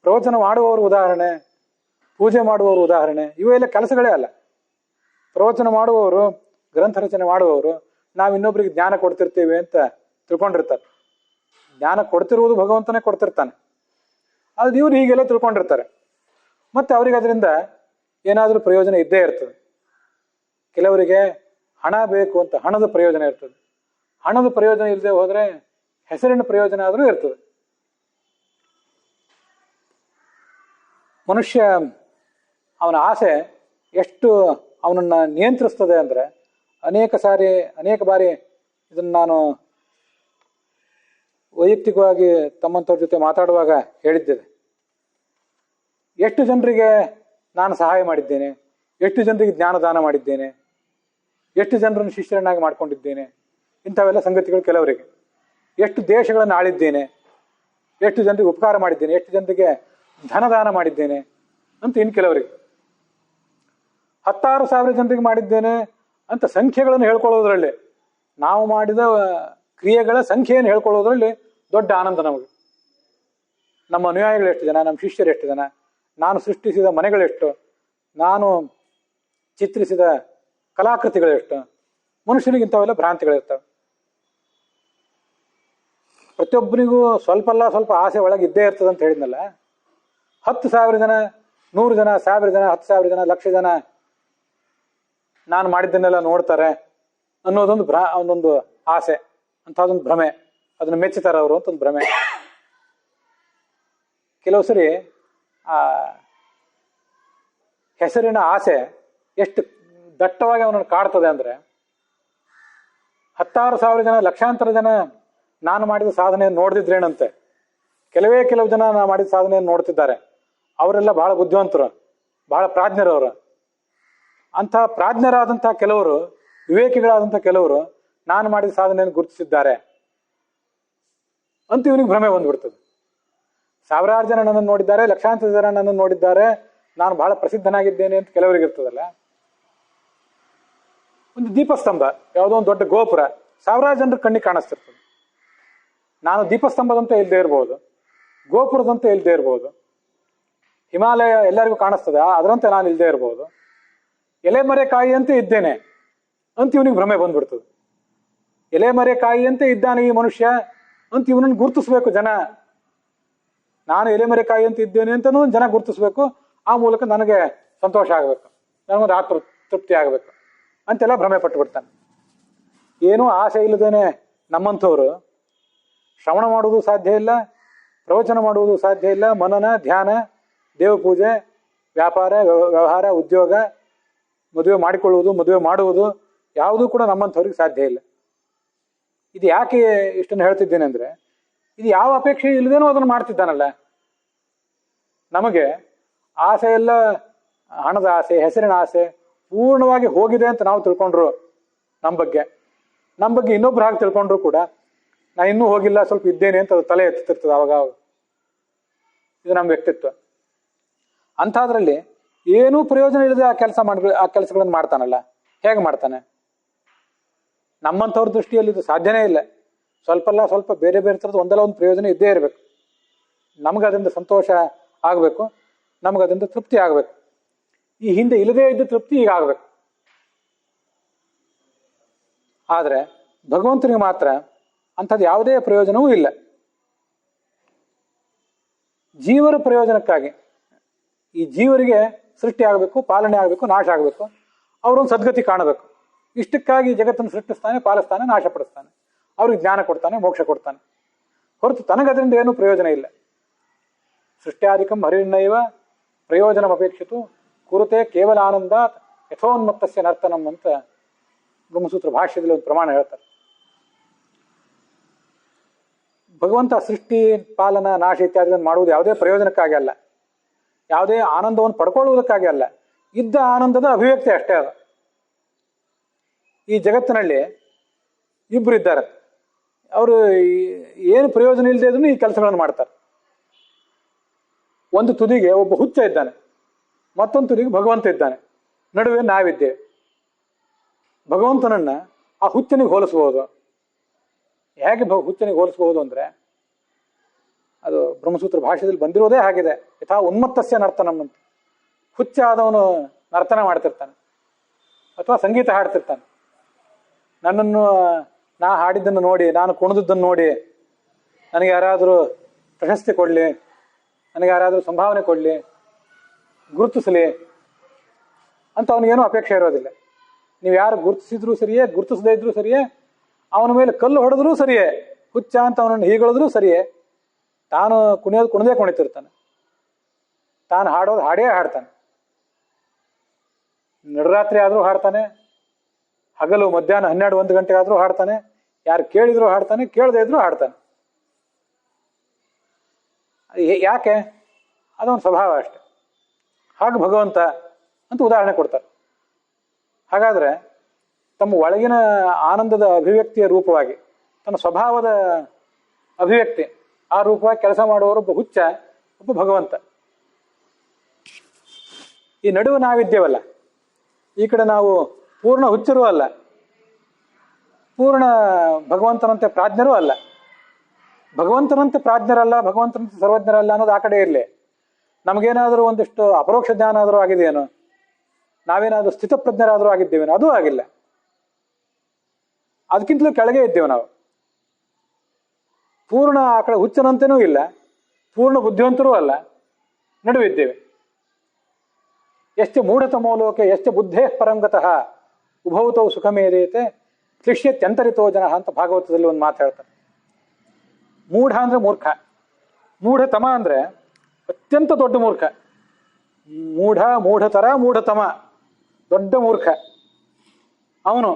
ಪ್ರವಚನ ಮಾಡುವವರು ಉದಾಹರಣೆ, ಪೂಜೆ ಮಾಡುವವರು ಉದಾಹರಣೆ, ಇವೆಲ್ಲ ಕೆಲಸಗಳೇ ಅಲ್ಲ. ಪ್ರವಚನ ಮಾಡುವವರು, ಗ್ರಂಥ ರಚನೆ ಮಾಡುವವರು, ನಾವು ಇನ್ನೊಬ್ಬರಿಗೆ ಜ್ಞಾನ ಕೊಡ್ತಿರ್ತೀವಿ ಅಂತ ತಿಳ್ಕೊಂಡಿರ್ತಾರೆ. ಜ್ಞಾನ ಕೊಡ್ತಿರುವುದು ಭಗವಂತನೇ ಕೊಡ್ತಿರ್ತಾನೆ. ಅದು ಇವ್ರು ಹೀಗೆಲ್ಲ ತಿಳ್ಕೊಂಡಿರ್ತಾರೆ. ಮತ್ತೆ ಅವರಿಗೆ ಅದರಿಂದ ಏನಾದರೂ ಪ್ರಯೋಜನ ಇದ್ದೇ ಇರ್ತದೆ. ಕೆಲವರಿಗೆ ಹಣ ಬೇಕು ಅಂತ ಹಣದ ಪ್ರಯೋಜನ ಇರ್ತದೆ. ಹಣದ ಪ್ರಯೋಜನ ಇಲ್ಲದೆ ಹೋದರೆ ಹೆಸರಿನ ಪ್ರಯೋಜನ ಆದರೂ ಇರ್ತದೆ. ಮನುಷ್ಯ ಅವನ ಆಸೆ ಎಷ್ಟು ಅವನನ್ನು ನಿಯಂತ್ರಿಸ್ತದೆ ಅಂದರೆ, ಅನೇಕ ಬಾರಿ ಇದನ್ನು ನಾನು ವೈಯಕ್ತಿಕವಾಗಿ ತಮ್ಮಂಥವ್ರ ಜೊತೆ ಮಾತಾಡುವಾಗ ಹೇಳಿದ್ದೇನೆ. ಎಷ್ಟು ಜನರಿಗೆ ನಾನು ಸಹಾಯ ಮಾಡಿದ್ದೇನೆ, ಎಷ್ಟು ಜನರಿಗೆ ಜ್ಞಾನದಾನ ಮಾಡಿದ್ದೇನೆ, ಎಷ್ಟು ಜನರನ್ನು ಶಿಷ್ಯರನ್ನಾಗಿ ಮಾಡ್ಕೊಂಡಿದ್ದೇನೆ, ಇಂಥವೆಲ್ಲ ಸಂಗತಿಗಳು ಕೆಲವರಿಗೆ. ಎಷ್ಟು ದೇಶಗಳನ್ನು ಆಳಿದ್ದೇನೆ, ಎಷ್ಟು ಜನರಿಗೆ ಉಪಕಾರ ಮಾಡಿದ್ದೇನೆ, ಎಷ್ಟು ಜನರಿಗೆ ಧನದಾನ ಮಾಡಿದ್ದೇನೆ ಅಂತ ಇನ್ನು ಕೆಲವರಿಗೆ. 16,000 ಜನರಿಗೆ ಮಾಡಿದ್ದೇನೆ ಅಂತ ಸಂಖ್ಯೆಗಳನ್ನು ಹೇಳ್ಕೊಳ್ಳೋದ್ರಲ್ಲಿ, ನಾವು ಮಾಡಿದ ಕ್ರಿಯೆಗಳ ಸಂಖ್ಯೆಯನ್ನು ಹೇಳ್ಕೊಳ್ಳೋದ್ರಲ್ಲಿ ದೊಡ್ಡ ಆನಂದ ನಮಗೆ. ನಮ್ಮ ಅನುಯಾಯಿಗಳು ಎಷ್ಟು ಜನ, ನಮ್ಮ ಶಿಷ್ಯರು ಎಷ್ಟು ಜನ, ನಾನು ಸೃಷ್ಟಿಸಿದ ಮನೆಗಳೆಷ್ಟು, ನಾನು ಚಿತ್ರಿಸಿದ ಕಲಾಕೃತಿಗಳೆಷ್ಟು. ಮನುಷ್ಯನಿಗೆ ಇಂಥವೆಲ್ಲ ಭ್ರಾಂತಿಗಳಿರ್ತವೆ. ಪ್ರತಿಯೊಬ್ಬನಿಗೂ ಸ್ವಲ್ಪ ಆಸೆ ಒಳಗೆ ಇದ್ದೇ ಇರ್ತದೆ ಅಂತ ಹೇಳಿದ್ನಲ್ಲ. 10,000 ಜನ, 100 ಜನ, 1000 ಜನ, 10,000 ಜನ, ಲಕ್ಷ ಜನ ನಾನು ಮಾಡಿದ್ದನ್ನೆಲ್ಲ ನೋಡ್ತಾರೆ ಅನ್ನೋದೊಂದು ಒಂದೊಂದು ಆಸೆ, ಅಂಥದ್ದೊಂದು ಭ್ರಮೆ. ಅದನ್ನು ಮೆಚ್ಚುತ್ತಾರೆ ಅವರು ಅಂತ ಒಂದು ಭ್ರಮೆ. ಕೆಲವು ಸರಿ ಆ ಹೆಸರಿನ ಆಸೆ ಎಷ್ಟು ದಟ್ಟವಾಗಿ ಅವನನ್ನು ಕಾಡ್ತದೆ ಅಂದರೆ, 16,000 ಜನ, ಲಕ್ಷಾಂತರ ಜನ ನಾನು ಮಾಡಿದ ಸಾಧನೆಯನ್ನು ನೋಡ್ದಿದ್ರೇನಂತೆ. ಕೆಲವು ಜನ ನಾನು ಮಾಡಿದ ಸಾಧನೆಯನ್ನು ನೋಡ್ತಿದ್ದಾರೆ. ಅವರೆಲ್ಲ ಬಹಳ ಬುದ್ಧಿವಂತರು, ಬಹಳ ಪ್ರಾಜ್ಞರವರು. ಅಂಥ ಪ್ರಾಜ್ಞರಾದಂಥ ಕೆಲವರು, ವಿವೇಕಿಗಳಾದಂಥ ಕೆಲವರು ನಾನು ಮಾಡಿದ ಸಾಧನೆಯನ್ನು ಗುರುತಿಸಿದ್ದಾರೆ ಅಂತ ಇವನಿಗೆ ಭ್ರಮೆ ಬಂದ್ಬಿಡ್ತದೆ. 1000 ಜನ ನನ್ನನ್ನು ನೋಡಿದ್ದಾರೆ, ಲಕ್ಷಾಂತರ ಜನ ನನ್ನನ್ನು ನೋಡಿದ್ದಾರೆ, ನಾನು ಬಹಳ ಪ್ರಸಿದ್ಧನಾಗಿದ್ದೇನೆ ಅಂತ ಕೆಲವರಿಗೆ ಇರ್ತದಲ್ಲ. ಒಂದು ದೀಪಸ್ತಂಭ, ಯಾವುದೋ ಒಂದು ದೊಡ್ಡ ಗೋಪುರ 1000 ಜನರ ಕಣ್ಣಿಗೆ ಕಾಣಿಸ್ತಿರ್ತದೆ. ನಾನು ದೀಪಸ್ತಂಭದಂತೆ ಇಲ್ಲದೆ ಇರ್ಬೋದು, ಗೋಪುರದಂತೆ ಇಲ್ಲದೆ ಇರ್ಬೋದು, ಹಿಮಾಲಯ ಎಲ್ಲರಿಗೂ ಕಾಣಿಸ್ತದೆ ಅದರಂತೆ ನಾನು ಇಲ್ಲದೆ ಇರ್ಬೋದು, ಎಲೆಮರೆಕಾಯಿಯಂತೆ ಇದ್ದೇನೆ ಅಂತ ಇವನಿಗೆ ಭ್ರಮೆ ಬಂದ್ಬಿಡ್ತದೆ. ಎಲೆಮರೆಕಾಯಿಯಂತೆ ಇದ್ದಾನೆ ಈ ಮನುಷ್ಯ ಅಂತ ಇವನನ್ನು ಗುರುತಿಸ್ಬೇಕು ಜನ. ನಾನು ಎಲೆಮರೆಕಾಯಿ ಅಂತ ಇದ್ದೇನೆ ಅಂತನೂ ಜನ ಗುರುತಿಸ್ಬೇಕು. ಆ ಮೂಲಕ ನನಗೆ ಸಂತೋಷ ಆಗಬೇಕು, ನನಗೊಂದು ಆತ್ಮ ತೃಪ್ತಿ ಆಗಬೇಕು ಅಂತೆಲ್ಲ ಭ್ರಮೆ ಪಟ್ಟು ಬಿಡ್ತಾನೆ. ಏನೂ ಆಸೆ ಇಲ್ಲದೇನೆ ನಮ್ಮಂಥವ್ರು ಶ್ರವಣ ಮಾಡುವುದು ಸಾಧ್ಯ ಇಲ್ಲ, ಪ್ರವಚನ ಮಾಡುವುದು ಸಾಧ್ಯ ಇಲ್ಲ, ಮನನ, ಧ್ಯಾನ, ದೇವಪೂಜೆ ವ್ಯಾಪಾರ, ವ್ಯವಹಾರ, ಉದ್ಯೋಗ, ಮದುವೆ ಮಾಡಿಕೊಳ್ಳುವುದು, ಮದುವೆ ಮಾಡುವುದು ಯಾವುದೂ ಕೂಡ ನಮ್ಮಂಥವ್ರಿಗೆ ಸಾಧ್ಯ ಇಲ್ಲ. ಇದು ಯಾಕೆ ಇಷ್ಟನ್ನು ಹೇಳ್ತಿದ್ದೇನೆ ಅಂದರೆ, ಇದು ಯಾವ ಅಪೇಕ್ಷೆ ಇಲ್ಲದೇನೋ ಅದನ್ನು ಮಾಡ್ತಿದ್ದಾನಲ್ಲ. ನಮಗೆ ಆಸೆ ಎಲ್ಲ ಹಣದ ಆಸೆ, ಹೆಸರಿನ ಆಸೆ ಪೂರ್ಣವಾಗಿ ಹೋಗಿದೆ ಅಂತ ನಾವು ತಿಳ್ಕೊಂಡ್ರು ನಮ್ಮ ಬಗ್ಗೆ ಇನ್ನೊಬ್ರು ಹಾಗೆ ತಿಳ್ಕೊಂಡ್ರು ಕೂಡ ನಾ ಇನ್ನೂ ಹೋಗಿಲ್ಲ, ಸ್ವಲ್ಪ ಇದ್ದೇನೆ ಅಂತ ಅದು ತಲೆ ಎತ್ತಿರ್ತದೆ ಅವಾಗ. ಇದು ನಮ್ಮ ವ್ಯಕ್ತಿತ್ವ. ಅಂಥದ್ರಲ್ಲಿ ಏನೂ ಪ್ರಯೋಜನ ಇಲ್ಲದೆ ಆ ಕೆಲಸಗಳನ್ನು ಮಾಡ್ತಾನಲ್ಲ. ಹೇಗೆ ಮಾಡ್ತಾನೆ? ನಮ್ಮಂಥವ್ರ ದೃಷ್ಟಿಯಲ್ಲಿ ಇದು ಸಾಧ್ಯನೇ ಇಲ್ಲ. ಸ್ವಲ್ಪ ಬೇರೆ ಥರದ್ದು ಒಂದಲ್ಲ ಒಂದು ಪ್ರಯೋಜನ ಇದ್ದೇ ಇರಬೇಕು. ನಮಗದರಿಂದ ಸಂತೋಷ ಆಗಬೇಕು, ನಮಗದರಿಂದ ತೃಪ್ತಿ ಆಗಬೇಕು. ಈ ಹಿಂದೆ ಇಲ್ಲದೇ ಇದ್ದ ತೃಪ್ತಿ ಈಗ ಆಗಬೇಕು. ಆದರೆ ಭಗವಂತನಿಗೆ ಮಾತ್ರ ಅಂಥದ್ದು ಯಾವುದೇ ಪ್ರಯೋಜನವೂ ಇಲ್ಲ. ಜೀವರ ಪ್ರಯೋಜನಕ್ಕಾಗಿ, ಈ ಜೀವರಿಗೆ ಸೃಷ್ಟಿ ಆಗಬೇಕು, ಪಾಲನೆ ಆಗಬೇಕು, ನಾಶ ಆಗಬೇಕು, ಅವರೊಂದು ಸದ್ಗತಿ ಕಾಣಬೇಕು. ಇಷ್ಟಕ್ಕಾಗಿ ಜಗತ್ತನ್ನು ಸೃಷ್ಟಿಸ್ತಾನೆ, ಪಾಲಿಸ್ತಾನೆ, ನಾಶಪಡಿಸ್ತಾನೆ, ಅವ್ರಿಗೆ ಜ್ಞಾನ ಕೊಡ್ತಾನೆ, ಮೋಕ್ಷ ಕೊಡ್ತಾನೆ. ಹೊರತು ತನಗದರಿಂದ ಏನೂ ಪ್ರಯೋಜನ ಇಲ್ಲ. ಸೃಷ್ಟ್ಯಾಧಿಕಂ ಹರಿರ್ನೈವ ಪ್ರಯೋಜನ ಅಪೇಕ್ಷಿತು ಕುರುತೆ ಕೇವಲ ಆನಂದಾತ್ ಯಥೋನ್ಮತ್ತಸ್ಯ ನರ್ತನಂ ಅಂತ ಬ್ರಹ್ಮಸೂತ್ರ ಭಾಷ್ಯದಲ್ಲಿ ಒಂದು ಪ್ರಮಾಣ ಹೇಳ್ತಾರೆ. ಭಗವಂತ ಸೃಷ್ಟಿ, ಪಾಲನ, ನಾಶ ಇತ್ಯಾದಿಗಳನ್ನು ಮಾಡುವುದು ಯಾವುದೇ ಪ್ರಯೋಜನಕ್ಕಾಗಿ ಅಲ್ಲ, ಯಾವುದೇ ಆನಂದವನ್ನು ಪಡ್ಕೊಳ್ಳುವುದಕ್ಕಾಗಿ ಅಲ್ಲ. ಇದ್ದ ಆನಂದದ ಅಭಿವ್ಯಕ್ತಿ ಅಷ್ಟೇ ಅದು. ಈ ಜಗತ್ತಿನಲ್ಲಿ ಇಬ್ಬರು ಇದ್ದಾರೆ, ಅವರು ಏನು ಪ್ರಯೋಜನ ಇಲ್ಲದೆ ಇದ್ರೂ ಈ ಕೆಲಸಗಳನ್ನು ಮಾಡ್ತಾರೆ. ಒಂದು ತುದಿಗೆ ಒಬ್ಬ ಹುಚ್ಚ ಇದ್ದಾನೆ, ಮತ್ತೊಂದು ತುದಿಗೆ ಭಗವಂತ ಇದ್ದಾನೆ, ನಡುವೆ ನಾವಿದ್ದೇವೆ. ಭಗವಂತನನ್ನ ಆ ಹುಚ್ಚನಿಗೆ ಹೋಲಿಸಬಹುದು. ಹೇಗೆ ಹುಚ್ಚನಿಗೆ ಹೋಲಿಸಬಹುದು ಅಂದರೆ, ಅದು ಬ್ರಹ್ಮಸೂತ್ರ ಭಾಷೆಯಲ್ಲಿ ಬಂದಿರೋದೇ ಹಾಗಿದೆ. ಯಥಾ ಉನ್ಮತ್ತಸ್ಯ ನರ್ತನಂ ಅಂತ. ಹುಚ್ಚ ಆದವನು ನರ್ತನ ಮಾಡ್ತಿರ್ತಾನೆ ಅಥವಾ ಸಂಗೀತ ಹಾಡ್ತಿರ್ತಾನೆ. ನನ್ನನ್ನು ನಾ ಹಾಡಿದ್ದನ್ನು ನೋಡಿ, ನಾನು ಕುಣಿದದ್ದನ್ನು ನೋಡಿ ನನಗೆ ಯಾರಾದರೂ ಪ್ರಶಸ್ತಿ ಕೊಡಲಿ, ನನಗೆ ಯಾರಾದರೂ ಸಂಭಾವನೆ ಕೊಡಲಿ, ಗುರುತಿಸಲಿ ಅಂತ ಅವನಿಗೇನೂ ಅಪೇಕ್ಷೆ ಇರೋದಿಲ್ಲ. ನೀವು ಯಾರು ಗುರುತಿಸಿದ್ರೂ ಸರಿಯೇ, ಗುರುತಿಸದೇ ಇದ್ರೂ ಸರಿಯೇ, ಅವನ ಮೇಲೆ ಕಲ್ಲು ಹೊಡೆದ್ರೂ ಸರಿಯೇ, ಹುಚ್ಚ ಅಂತ ಅವನನ್ನು ಹೀಗಳಿದ್ರೂ ಸರಿಯೇ, ತಾನು ಕುಣಿದೇ ಕುಣಿತಿರ್ತಾನೆ, ತಾನು ಹಾಡೋದು ಹಾಡೇ ಹಾಡ್ತಾನೆ. ನಡರಾತ್ರಿ ಆದರೂ ಹಾಡ್ತಾನೆ, ಹಗಲು ಮಧ್ಯಾಹ್ನ 12-1 ಗಂಟೆ ಆದರೂ ಹಾಡ್ತಾನೆ, ಯಾರು ಕೇಳಿದ್ರು ಹಾಡ್ತಾನೆ, ಕೇಳದೇ ಇದ್ರೂ ಹಾಡ್ತಾನೆ. ಯಾಕೆ? ಅದೊಂದು ಸ್ವಭಾವ ಅಷ್ಟೆ. ಹಾಗೆ ಭಗವಂತ ಅಂತ ಉದಾಹರಣೆ ಕೊಡ್ತಾರೆ. ಹಾಗಾದ್ರೆ ತಮ್ಮ ಒಳಗಿನ ಆನಂದದ ಅಭಿವ್ಯಕ್ತಿಯ ರೂಪವಾಗಿ, ತನ್ನ ಸ್ವಭಾವದ ಅಭಿವ್ಯಕ್ತಿ ಆ ರೂಪವಾಗಿ ಕೆಲಸ ಮಾಡುವವರೊಬ್ಬ ಹುಚ್ಚ, ಒಬ್ಬ ಭಗವಂತ. ಈ ನಡುವೆ ನಾವಿದ್ದೇವಲ್ಲ, ಈ ಕಡೆ ನಾವು ಪೂರ್ಣ ಹುಚ್ಚರೂ ಅಲ್ಲ, ಪೂರ್ಣ ಭಗವಂತನಂತೆ ಪ್ರಾಜ್ಞರೂ ಅಲ್ಲ. ಭಗವಂತನಂತೆ ಪ್ರಾಜ್ಞರಲ್ಲ, ಭಗವಂತನಂತೆ ಸರ್ವಜ್ಞರಲ್ಲ ಅನ್ನೋದು ಆ ಕಡೆ ಇರಲಿ. ನಮಗೇನಾದರೂ ಒಂದಿಷ್ಟು ಅಪರೋಕ್ಷ ಜ್ಞಾನ ಆದರೂ ಆಗಿದೆಯೇನೋ, ನಾವೇನಾದರೂ ಸ್ಥಿತಪ್ರಜ್ಞರಾದರೂ ಆಗಿದ್ದೇವೇನೋ, ಅದೂ ಆಗಿಲ್ಲ. ಅದಕ್ಕಿಂತಲೂ ಕೆಳಗೆ ಇದ್ದೇವೆ ನಾವು. ಪೂರ್ಣ ಆ ಕಡೆ ಹುಚ್ಚನಂತೆನೂ ಇಲ್ಲ, ಪೂರ್ಣ ಬುದ್ಧಿವಂತರೂ ಅಲ್ಲ, ನಡುವಿದ್ದೇವೆ. ಎಷ್ಟು ಮೂಢತಮೋಲೋಕೆ ಎಷ್ಟು ಬುದ್ಧೇ ಪರಂಗತಃ ಉಭೌತೌ ಸುಖಮೇದೇತೆ ಕ್ಲಿಶ್ಯತ್ಯಂತರಿತೋ ಜನ ಅಂತ ಭಾಗವತದಲ್ಲಿ ಒಂದು ಮಾತು ಹೇಳ್ತಾರೆ. ಮೂಢ ಅಂದ್ರೆ ಮೂರ್ಖ, ಮೂಢತಮ ಅಂದ್ರೆ ಅತ್ಯಂತ ದೊಡ್ಡ ಮೂರ್ಖ. ಮೂಢತರ ಮೂಢತಮ, ದೊಡ್ಡ ಮೂರ್ಖ. ಅವನು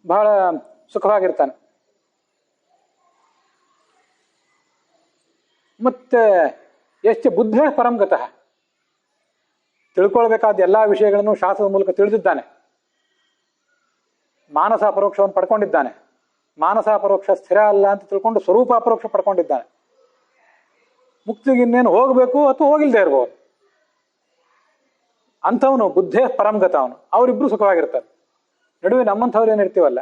ಬಹಳ ಸುಖವಾಗಿರ್ತಾನೆ. ಮತ್ತೆ ಎಷ್ಟು ಬುದ್ಧೇ ಪರಂಗತಃ, ತಿಳ್ಕೊಳ್ಬೇಕಾದ ಎಲ್ಲಾ ವಿಷಯಗಳನ್ನು ಶಾಸ್ತ್ರದ ಮೂಲಕ ತಿಳಿದಿದ್ದಾನೆ. ಮಾನಸ ಅಪರೋಕ್ಷವನ್ನು ಪಡ್ಕೊಂಡಿದ್ದಾನೆ. ಮಾನಸ ಅಪರೋಕ್ಷ ಸ್ಥಿರ ಅಲ್ಲ ಅಂತ ತಿಳ್ಕೊಂಡು ಸ್ವರೂಪ ಅಪರೋಕ್ಷ ಪಡ್ಕೊಂಡಿದ್ದಾನೆ. ಮುಕ್ತಿಗೆ ಇನ್ನೇನು ಹೋಗಬೇಕು ಅಥವಾ ಹೋಗಿಲ್ದೇ ಇರ್ಬೋದು. ಅಂಥವನು ಬುದ್ಧೇ ಪರಂಗತ ಅವನು. ಅವರಿಬ್ರು ಸುಖವಾಗಿರ್ತಾರೆ. ನಡುವೆ ನಮ್ಮಂಥವ್ರು ಏನಿರ್ತೀವಲ್ಲ,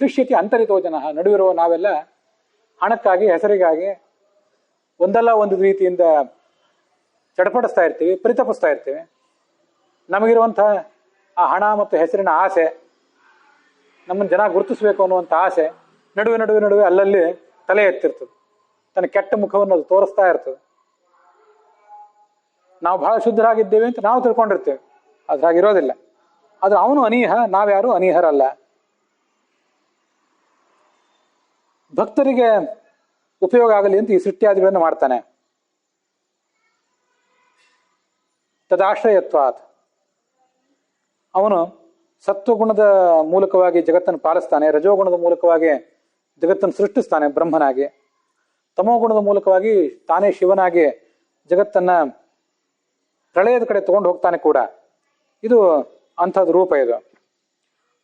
ಕ್ಲಿಶ್ಯತಿ ಅಂತರಿತೋ ಜನ, ನಡುವಿರುವ ನಾವೆಲ್ಲ ಹಣಕ್ಕಾಗಿ, ಹೆಸರಿಗಾಗಿ ಒಂದಲ್ಲ ಒಂದು ರೀತಿಯಿಂದ ಚಡಪಡಿಸ್ತಾ ಇರ್ತೀವಿ, ಪರಿತಪಿಸ್ತಾ ಇರ್ತೀವಿ. ನಮಗಿರುವಂಥ ಆ ಹಣ ಮತ್ತು ಹೆಸರಿನ ಆಸೆ, ನಮ್ಮನ್ನು ಜನ ಗುರುತಿಸ್ಬೇಕು ಅನ್ನುವಂಥ ಆಸೆ ನಡುವೆ ಅಲ್ಲಲ್ಲಿ ತಲೆ ಎತ್ತಿರ್ತದೆ. ತನ್ನ ಕೆಟ್ಟ ಮುಖವನ್ನು ಅದು ತೋರಿಸ್ತಾ ಇರ್ತದೆ. ನಾವು ಬಹಳ ಶುದ್ಧರಾಗಿದ್ದೇವೆ ಅಂತ ನಾವು ತಿಳ್ಕೊಂಡಿರ್ತೇವೆ, ಅದ್ರಾಗಿರೋದಿಲ್ಲ. ಆದ್ರೆ ಅವನು ಅನೀಹ, ನಾವ್ಯಾರು ಅನೀಹರಲ್ಲ. ಭಕ್ತರಿಗೆ ಉಪಯೋಗ ಆಗಲಿ ಅಂತ ಈ ಸೃಷ್ಟಿಯಾದಿಗಳನ್ನು ಮಾಡ್ತಾನೆ. ತದಾಶ್ರಯತ್ವಾತ್. ಅವನು ಸತ್ವಗುಣದ ಮೂಲಕವಾಗಿ ಜಗತ್ತನ್ನು ಪಾಲಿಸ್ತಾನೆ, ರಜೋಗುಣದ ಮೂಲಕವಾಗಿ ಜಗತ್ತನ್ನು ಸೃಷ್ಟಿಸ್ತಾನೆ ಬ್ರಹ್ಮನಾಗಿ, ತಮೋಗುಣದ ಮೂಲಕವಾಗಿ ತಾನೇ ಶಿವನಾಗಿ ಜಗತ್ತನ್ನ ಪ್ರಳಯದ ಕಡೆ ತಗೊಂಡು ಹೋಗ್ತಾನೆ ಕೂಡ. ಇದು ಅಂಥದ್ದು ರೂಪ ಇದು.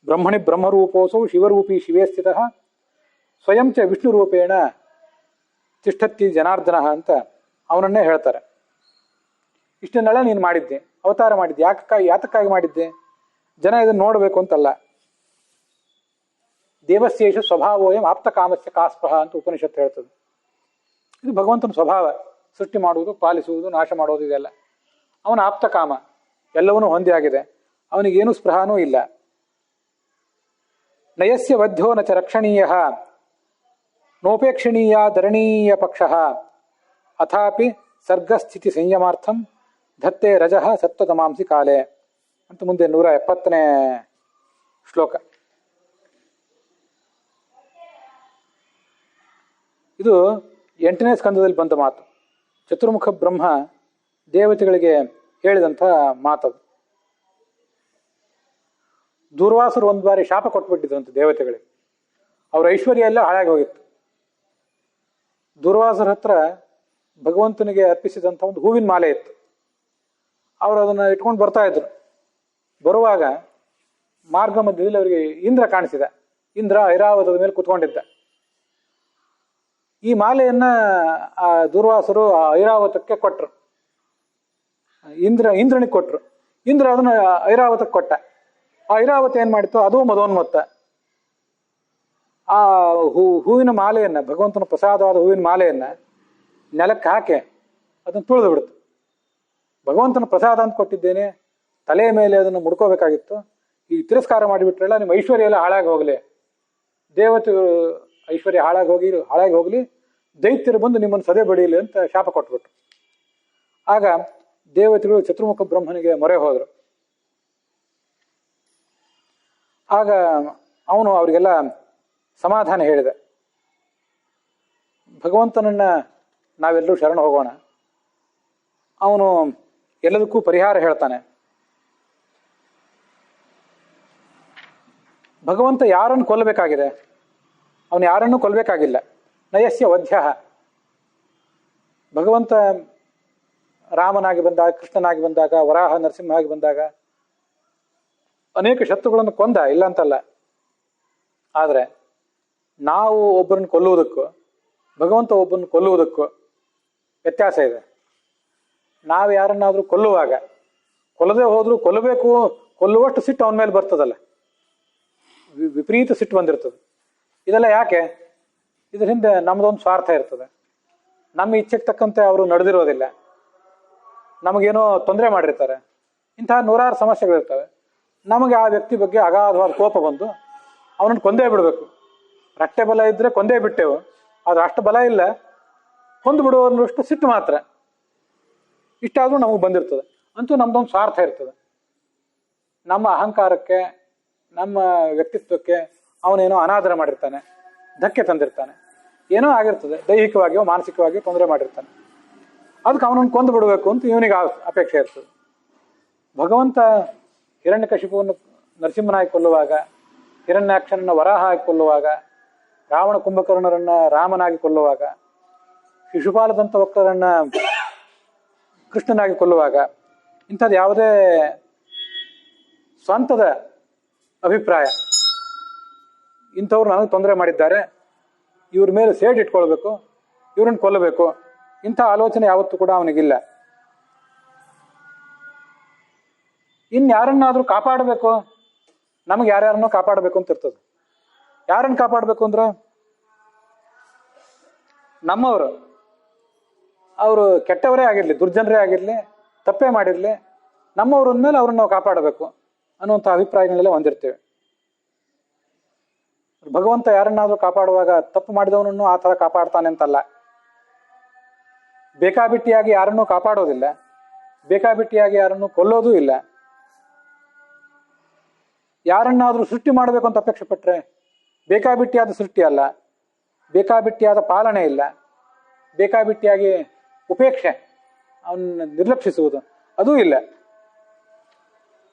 ಬ್ರಹ್ಮಣಿ ಬ್ರಹ್ಮರೂಪೋಸೌ ಶಿವರೂಪಿ ಶಿವೇ ಸ್ಥಿತ ಸ್ವಯಂ ಚ ವಿಷ್ಣು ರೂಪೇಣ ತಿಷ್ಠತ್ತಿ ಜನಾರ್ದನ ಅಂತ ಅವನನ್ನೇ ಹೇಳ್ತಾರೆ. ಇಷ್ಟನ್ನೆಲ್ಲ ನೀನು ಮಾಡಿದ್ದೆ, ಅವತಾರ ಮಾಡಿದ್ದೆ, ಯಾತಕ್ಕಾಗಿ ಮಾಡಿದ್ದೆ? ಜನ ಇದನ್ನು ನೋಡಬೇಕು ಅಂತಲ್ಲ. ದೇವಸ್ಯೇಷು ಸ್ವಭಾವೋಯಂ ಆಪ್ತ ಕಾಮಸ್ಯ ಕಾಸ್ಪೃಹ ಅಂತ ಉಪನಿಷತ್ತು ಹೇಳ್ತದೆ. ಇದು ಭಗವಂತನ ಸ್ವಭಾವ, ಸೃಷ್ಟಿ ಮಾಡುವುದು, ಪಾಲಿಸುವುದು, ನಾಶ ಮಾಡೋದು, ಇದೆಲ್ಲ ಅವನ ಆಪ್ತ ಕಾಮ. ಎಲ್ಲವನ್ನೂ ಹೊಂದಿ ಆಗಿದೆ, ಅವನಿಗೇನು ಸ್ಪೃಹಾನೂ ಇಲ್ಲ. ನಯಸ್ಯ ವಧ್ಯೋ ನ ಚ ರಕ್ಷಣೀಯ ನೋಪೇಕ್ಷಣೀಯ ಧರಣೀಯ ಪಕ್ಷ ಅಥಾಪಿ ಸರ್ಗಸ್ಥಿತಿ ಸಂಯಮಾರ್ಥಂ ಧತ್ತೆ ರಜಃ ಸತ್ವತಮಾಂಸಿ ಕಾಲೇ ಅಂತ ಮುಂದೆ 170ನೇ ಶ್ಲೋಕ. ಇದು 8ನೇ ಸ್ಕಂದದಲ್ಲಿ ಬಂದ ಮಾತು. ಚತುರ್ಮುಖ ಬ್ರಹ್ಮ ದೇವತೆಗಳಿಗೆ ಹೇಳಿದಂಥ ಮಾತದು. ದೂರ್ವಾಸರು ಒಂದು ಬಾರಿ ಶಾಪ ಕೊಟ್ಬಿಟ್ಟಿದ್ರಂತೆ ದೇವತೆಗಳಿಗೆ. ಅವರ ಐಶ್ವರ್ಯ ಎಲ್ಲ ಹಾಳಾಗಿ ಹೋಗಿತ್ತು. ದೂರ್ವಾಸರ ಹತ್ರ ಭಗವಂತನಿಗೆ ಅರ್ಪಿಸಿದಂಥ ಒಂದು ಹೂವಿನ ಮಾಲೆ ಇತ್ತು. ಅವರು ಅದನ್ನು ಇಟ್ಕೊಂಡು ಬರ್ತಾ ಇದ್ರು. ಬರುವಾಗ ಮಾರ್ಗ ಮಧ್ಯದಲ್ಲಿ ಅವರಿಗೆ ಇಂದ್ರ ಕಾಣಿಸಿದ. ಇಂದ್ರ ಐರಾವತದ ಮೇಲೆ ಕುತ್ಕೊಂಡಿದ್ದ. ಈ ಮಾಲೆಯನ್ನ ಆ ದೂರ್ವಾಸರು ಆ ಐರಾವತಕ್ಕೆ ಕೊಟ್ಟರು. ಇಂದ್ರನಿಗೆ ಕೊಟ್ಟರು. ಇಂದ್ರ ಅದನ್ನ ಐರಾವತಕ್ಕೆ ಕೊಟ್ಟ. ಆ ಐರಾವತ ಏನ್ ಮಾಡಿತ್ತು? ಅದು ಮದೋನ್ಮತ್ತ. ಆ ಹೂವಿನ ಮಾಲೆಯನ್ನ, ಭಗವಂತನ ಪ್ರಸಾದವಾದ ಹೂವಿನ ಮಾಲೆಯನ್ನ ನೆಲಕ್ಕೆ ಹಾಕಿ ಅದನ್ನು ತುಳಿದು ಬಿಡ್ತು. ಭಗವಂತನ ಪ್ರಸಾದ ಅಂತ ಕೊಟ್ಟಿದ್ದೇನೆ, ತಲೆಯ ಮೇಲೆ ಅದನ್ನು ಮುಡ್ಕೋಬೇಕಾಗಿತ್ತು, ಈ ತಿರಸ್ಕಾರ ಮಾಡಿಬಿಟ್ರಲ್ಲ, ನಿಮ್ಮ ಐಶ್ವರ್ಯ ಎಲ್ಲ ಹಾಳಾಗಿ ಹೋಗಲಿ, ದೇವತೆಗಳು ಐಶ್ವರ್ಯ ಹಾಳಾಗಿ ಹೋಗಲಿ, ದೈತ್ಯರು ಬಂದು ನಿಮ್ಮನ್ನು ಸದೆ ಬಡಿಯಲಿ ಅಂತ ಶಾಪ ಕೊಟ್ಬಿಟ್ರು. ಆಗ ದೇವತೆಗಳು ಚತುರ್ಮುಖ ಬ್ರಹ್ಮನಿಗೆ ಮೊರೆ ಹೋದರು. ಆಗ ಅವನು ಅವರಿಗೆಲ್ಲ ಸಮಾಧಾನ ಹೇಳಿದ. ಭಗವಂತನನ್ನ ನಾವೆಲ್ಲರೂ ಶರಣ ಹೋಗೋಣ, ಅವನು ಎಲ್ಲದಕ್ಕೂ ಪರಿಹಾರ ಹೇಳ್ತಾನೆ. ಭಗವಂತ ಯಾರನ್ನು ಕೊಲ್ಲಬೇಕಾಗಿದೆ? ಅವನು ಯಾರನ್ನು ಕೊಲ್ಲಬೇಕಾಗಿಲ್ಲ. ನಯಸ್ಯ ವಧ್ಯ. ಭಗವಂತ ರಾಮನಾಗಿ ಬಂದಾಗ, ಕೃಷ್ಣನಾಗಿ ಬಂದಾಗ, ವರಾಹ ನರಸಿಂಹ ಆಗಿ ಬಂದಾಗ ಅನೇಕ ಶತ್ರುಗಳನ್ನು ಕೊಂದ, ಇಲ್ಲ ಅಂತಲ್ಲ. ಆದರೆ ನಾವು ಒಬ್ಬರನ್ನು ಕೊಲ್ಲುವುದಕ್ಕೂ ಭಗವಂತ ಒಬ್ಬರನ್ನು ಕೊಲ್ಲುವುದಕ್ಕೂ ವ್ಯತ್ಯಾಸ ಇದೆ. ನಾವು ಯಾರನ್ನಾದರೂ ಕೊಲ್ಲುವಾಗ ಕೊಲ್ಲದೆ ಹೋದ್ರೂ ಕೊಲ್ಲುವಷ್ಟು ಸಿಟ್ಟು ಅವನ ಮೇಲೆ ಬರ್ತದಲ್ಲ, ವಿಪರೀತ ಸಿಟ್ಟು ಬಂದಿರ್ತದೆ. ಇದೆಲ್ಲ ಯಾಕೆ? ಇದ್ರ ಹಿಂದೆ ನಮ್ಮದೊಂದು ಸ್ವಾರ್ಥ ಇರ್ತದೆ. ನಮ್ಮ ಇಚ್ಛೆಗೆ ತಕ್ಕಂತೆ ಅವರು ನಡೆದಿರೋದಿಲ್ಲ, ನಮಗೇನೋ ತೊಂದರೆ ಮಾಡಿರ್ತಾರೆ. ಇಂತಹ ನೂರಾರು ಸಮಸ್ಯೆಗಳಿರ್ತವೆ. ನಮಗೆ ಆ ವ್ಯಕ್ತಿ ಬಗ್ಗೆ ಅಗಾಧವಾದ ಕೋಪ ಬಂದು ಅವನನ್ನು ಕೊಂದೇ ಬಿಡಬೇಕು. ರಟ್ಟೆ ಬಲ ಇದ್ರೆ ಕೊಂದೇ ಬಿಟ್ಟೆವು, ಆದ್ರೆ ಅಷ್ಟು ಬಲ ಇಲ್ಲ, ಕೊಂದು ಬಿಡುವಷ್ಟು ಸಿಟ್ಟು ಮಾತ್ರ. ಇಷ್ಟಾದರೂ ನಮಗೆ ಬಂದಿರ್ತದೆ. ಅಂತೂ ನಮ್ದೊಂದು ಸ್ವಾರ್ಥ ಇರ್ತದೆ. ನಮ್ಮ ಅಹಂಕಾರಕ್ಕೆ, ನಮ್ಮ ವ್ಯಕ್ತಿತ್ವಕ್ಕೆ ಅವನೇನೋ ಅನಾದರ ಮಾಡಿರ್ತಾನೆ, ಧಕ್ಕೆ ತಂದಿರ್ತಾನೆ, ಏನೋ ಆಗಿರ್ತದೆ, ದೈಹಿಕವಾಗಿಯೋ ಮಾನಸಿಕವಾಗಿಯೋ ತೊಂದರೆ ಮಾಡಿರ್ತಾನೆ. ಅದಕ್ಕೆ ಅವನನ್ನು ಕೊಂದು ಬಿಡಬೇಕು ಅಂತ ಇವನಿಗೆ ಅಪೇಕ್ಷೆ ಇರ್ತದೆ. ಭಗವಂತ ಹಿರಣ್ಯಕಶಿಪುವನ್ನು ನರಸಿಂಹನಾಗಿ ಕೊಲ್ಲುವಾಗ, ಹಿರಣ್ಯಾಕ್ಷನನ್ನ ವರಾಹ ಆಗಿ ಕೊಲ್ಲುವಾಗ, ರಾವಣ ಕುಂಭಕರ್ಣರನ್ನ ರಾಮನಾಗಿ ಕೊಲ್ಲುವಾಗ, ಶಿಶುಪಾಲದಂತ ವಕ್ರರನ್ನ ಕೃಷ್ಣನಾಗಿ ಕೊಲ್ಲುವಾಗ, ಇಂಥದ್ದು ಯಾವುದೇ ಸ್ವಂತದ ಅಭಿಪ್ರಾಯ, ಇಂಥವ್ರು ನನಗೆ ತೊಂದರೆ ಮಾಡಿದ್ದಾರೆ, ಇವ್ರ ಮೇಲೆ ಸೇಡ್ ಇಟ್ಕೊಳ್ಬೇಕು, ಇವ್ರನ್ನ ಕೊಲ್ಲಬೇಕು, ಇಂಥ ಆಲೋಚನೆ ಯಾವತ್ತೂ ಕೂಡ ಅವನಿಗಿಲ್ಲ. ಇನ್ಯಾರನ್ನಾದ್ರೂ ಕಾಪಾಡಬೇಕು, ನಮಗೆ ಯಾರ್ಯಾರನ್ನೋ ಕಾಪಾಡಬೇಕು ಅಂತ ಇರ್ತದೆ. ಯಾರನ್ನು ಕಾಪಾಡಬೇಕು ಅಂದ್ರೆ ನಮ್ಮವರು, ಅವರು ಕೆಟ್ಟವರೇ ಆಗಿರಲಿ, ದುರ್ಜನರೇ ಆಗಿರಲಿ, ತಪ್ಪೇ ಮಾಡಿರಲಿ, ನಮ್ಮವ್ರ ಮೇಲೆ ಅವ್ರನ್ನ ನಾವು ಕಾಪಾಡಬೇಕು ಅನ್ನುವಂಥ ಅಭಿಪ್ರಾಯಗಳೆಲ್ಲ ಹೊಂದಿರ್ತೇವೆ. ಭಗವಂತ ಯಾರನ್ನಾದ್ರೂ ಕಾಪಾಡುವಾಗ ತಪ್ಪು ಮಾಡಿದವನನ್ನು ಆ ಥರ ಕಾಪಾಡ್ತಾನೆ ಅಂತಲ್ಲ. ಬೇಕಾಬಿಟ್ಟಿಯಾಗಿ ಯಾರನ್ನೂ ಕಾಪಾಡೋದಿಲ್ಲ, ಬೇಕಾಬಿಟ್ಟಿಯಾಗಿ ಯಾರನ್ನು ಕೊಲ್ಲೋದೂ ಇಲ್ಲ. ಯಾರನ್ನಾದ್ರೂ ಸೃಷ್ಟಿ ಮಾಡಬೇಕು ಅಂತ ಅಪೇಕ್ಷೆ ಪಟ್ರೆ ಬೇಕಾಬಿಟ್ಟಿಯಾದ ಸೃಷ್ಟಿ ಅಲ್ಲ, ಬೇಕಾಬಿಟ್ಟಿಯಾದ ಪಾಲನೆ ಇಲ್ಲ, ಬೇಕಾಬಿಟ್ಟಿಯಾಗಿ ಉಪೇಕ್ಷೆ, ಅವನ್ನ ನಿರ್ಲಕ್ಷಿಸುವುದು ಅದೂ ಇಲ್ಲ.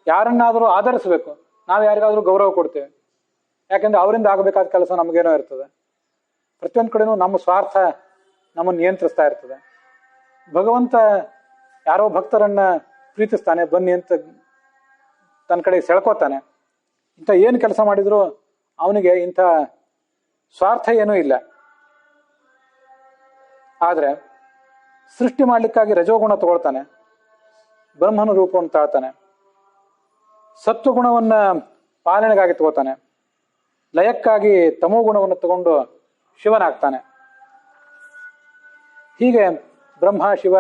ಯಾರನ್ನಾದರೂ ಆಧರಿಸಬೇಕು, ನಾವು ಯಾರಿಗಾದರೂ ಗೌರವ ಕೊಡ್ತೇವೆ. ಯಾಕೆಂದ್ರೆ ಅವರಿಂದ ಆಗಬೇಕಾದ ಕೆಲಸ ನಮಗೇನೋ ಇರ್ತದೆ. ಪ್ರತಿಯೊಂದು ಕಡೆನೂ ನಮ್ಮ ಸ್ವಾರ್ಥ ನಮ್ಮನ್ನು ನಿಯಂತ್ರಿಸ್ತಾ ಇರ್ತದೆ. ಭಗವಂತ ಯಾರೋ ಭಕ್ತರನ್ನ ಪ್ರೀತಿಸ್ತಾನೆ, ಬನ್ನಿ ಅಂತ ತನ್ನ ಕಡೆಗೆ ಸೆಳ್ಕೋತಾನೆ. ಇಂಥ ಏನು ಕೆಲಸ ಮಾಡಿದ್ರು ಅವನಿಗೆ ಇಂಥ ಸ್ವಾರ್ಥ ಏನೂ ಇಲ್ಲ. ಆದರೆ ಸೃಷ್ಟಿ ಮಾಡಲಿಕ್ಕಾಗಿ ರಜೋಗುಣ ತಗೊಳ್ತಾನೆ, ಬ್ರಹ್ಮನ ರೂಪವನ್ನು ತಾಳ್ತಾನೆ. ಸತ್ವಗುಣವನ್ನು ಪಾಲನೆಗಾಗಿ ತಗೋತಾನೆ, ಲಯಕ್ಕಾಗಿ ತಮೋ ಗುಣವನ್ನು ತಗೊಂಡು ಶಿವನಾಗ್ತಾನೆ. ಹೀಗೆ ಬ್ರಹ್ಮ, ಶಿವ,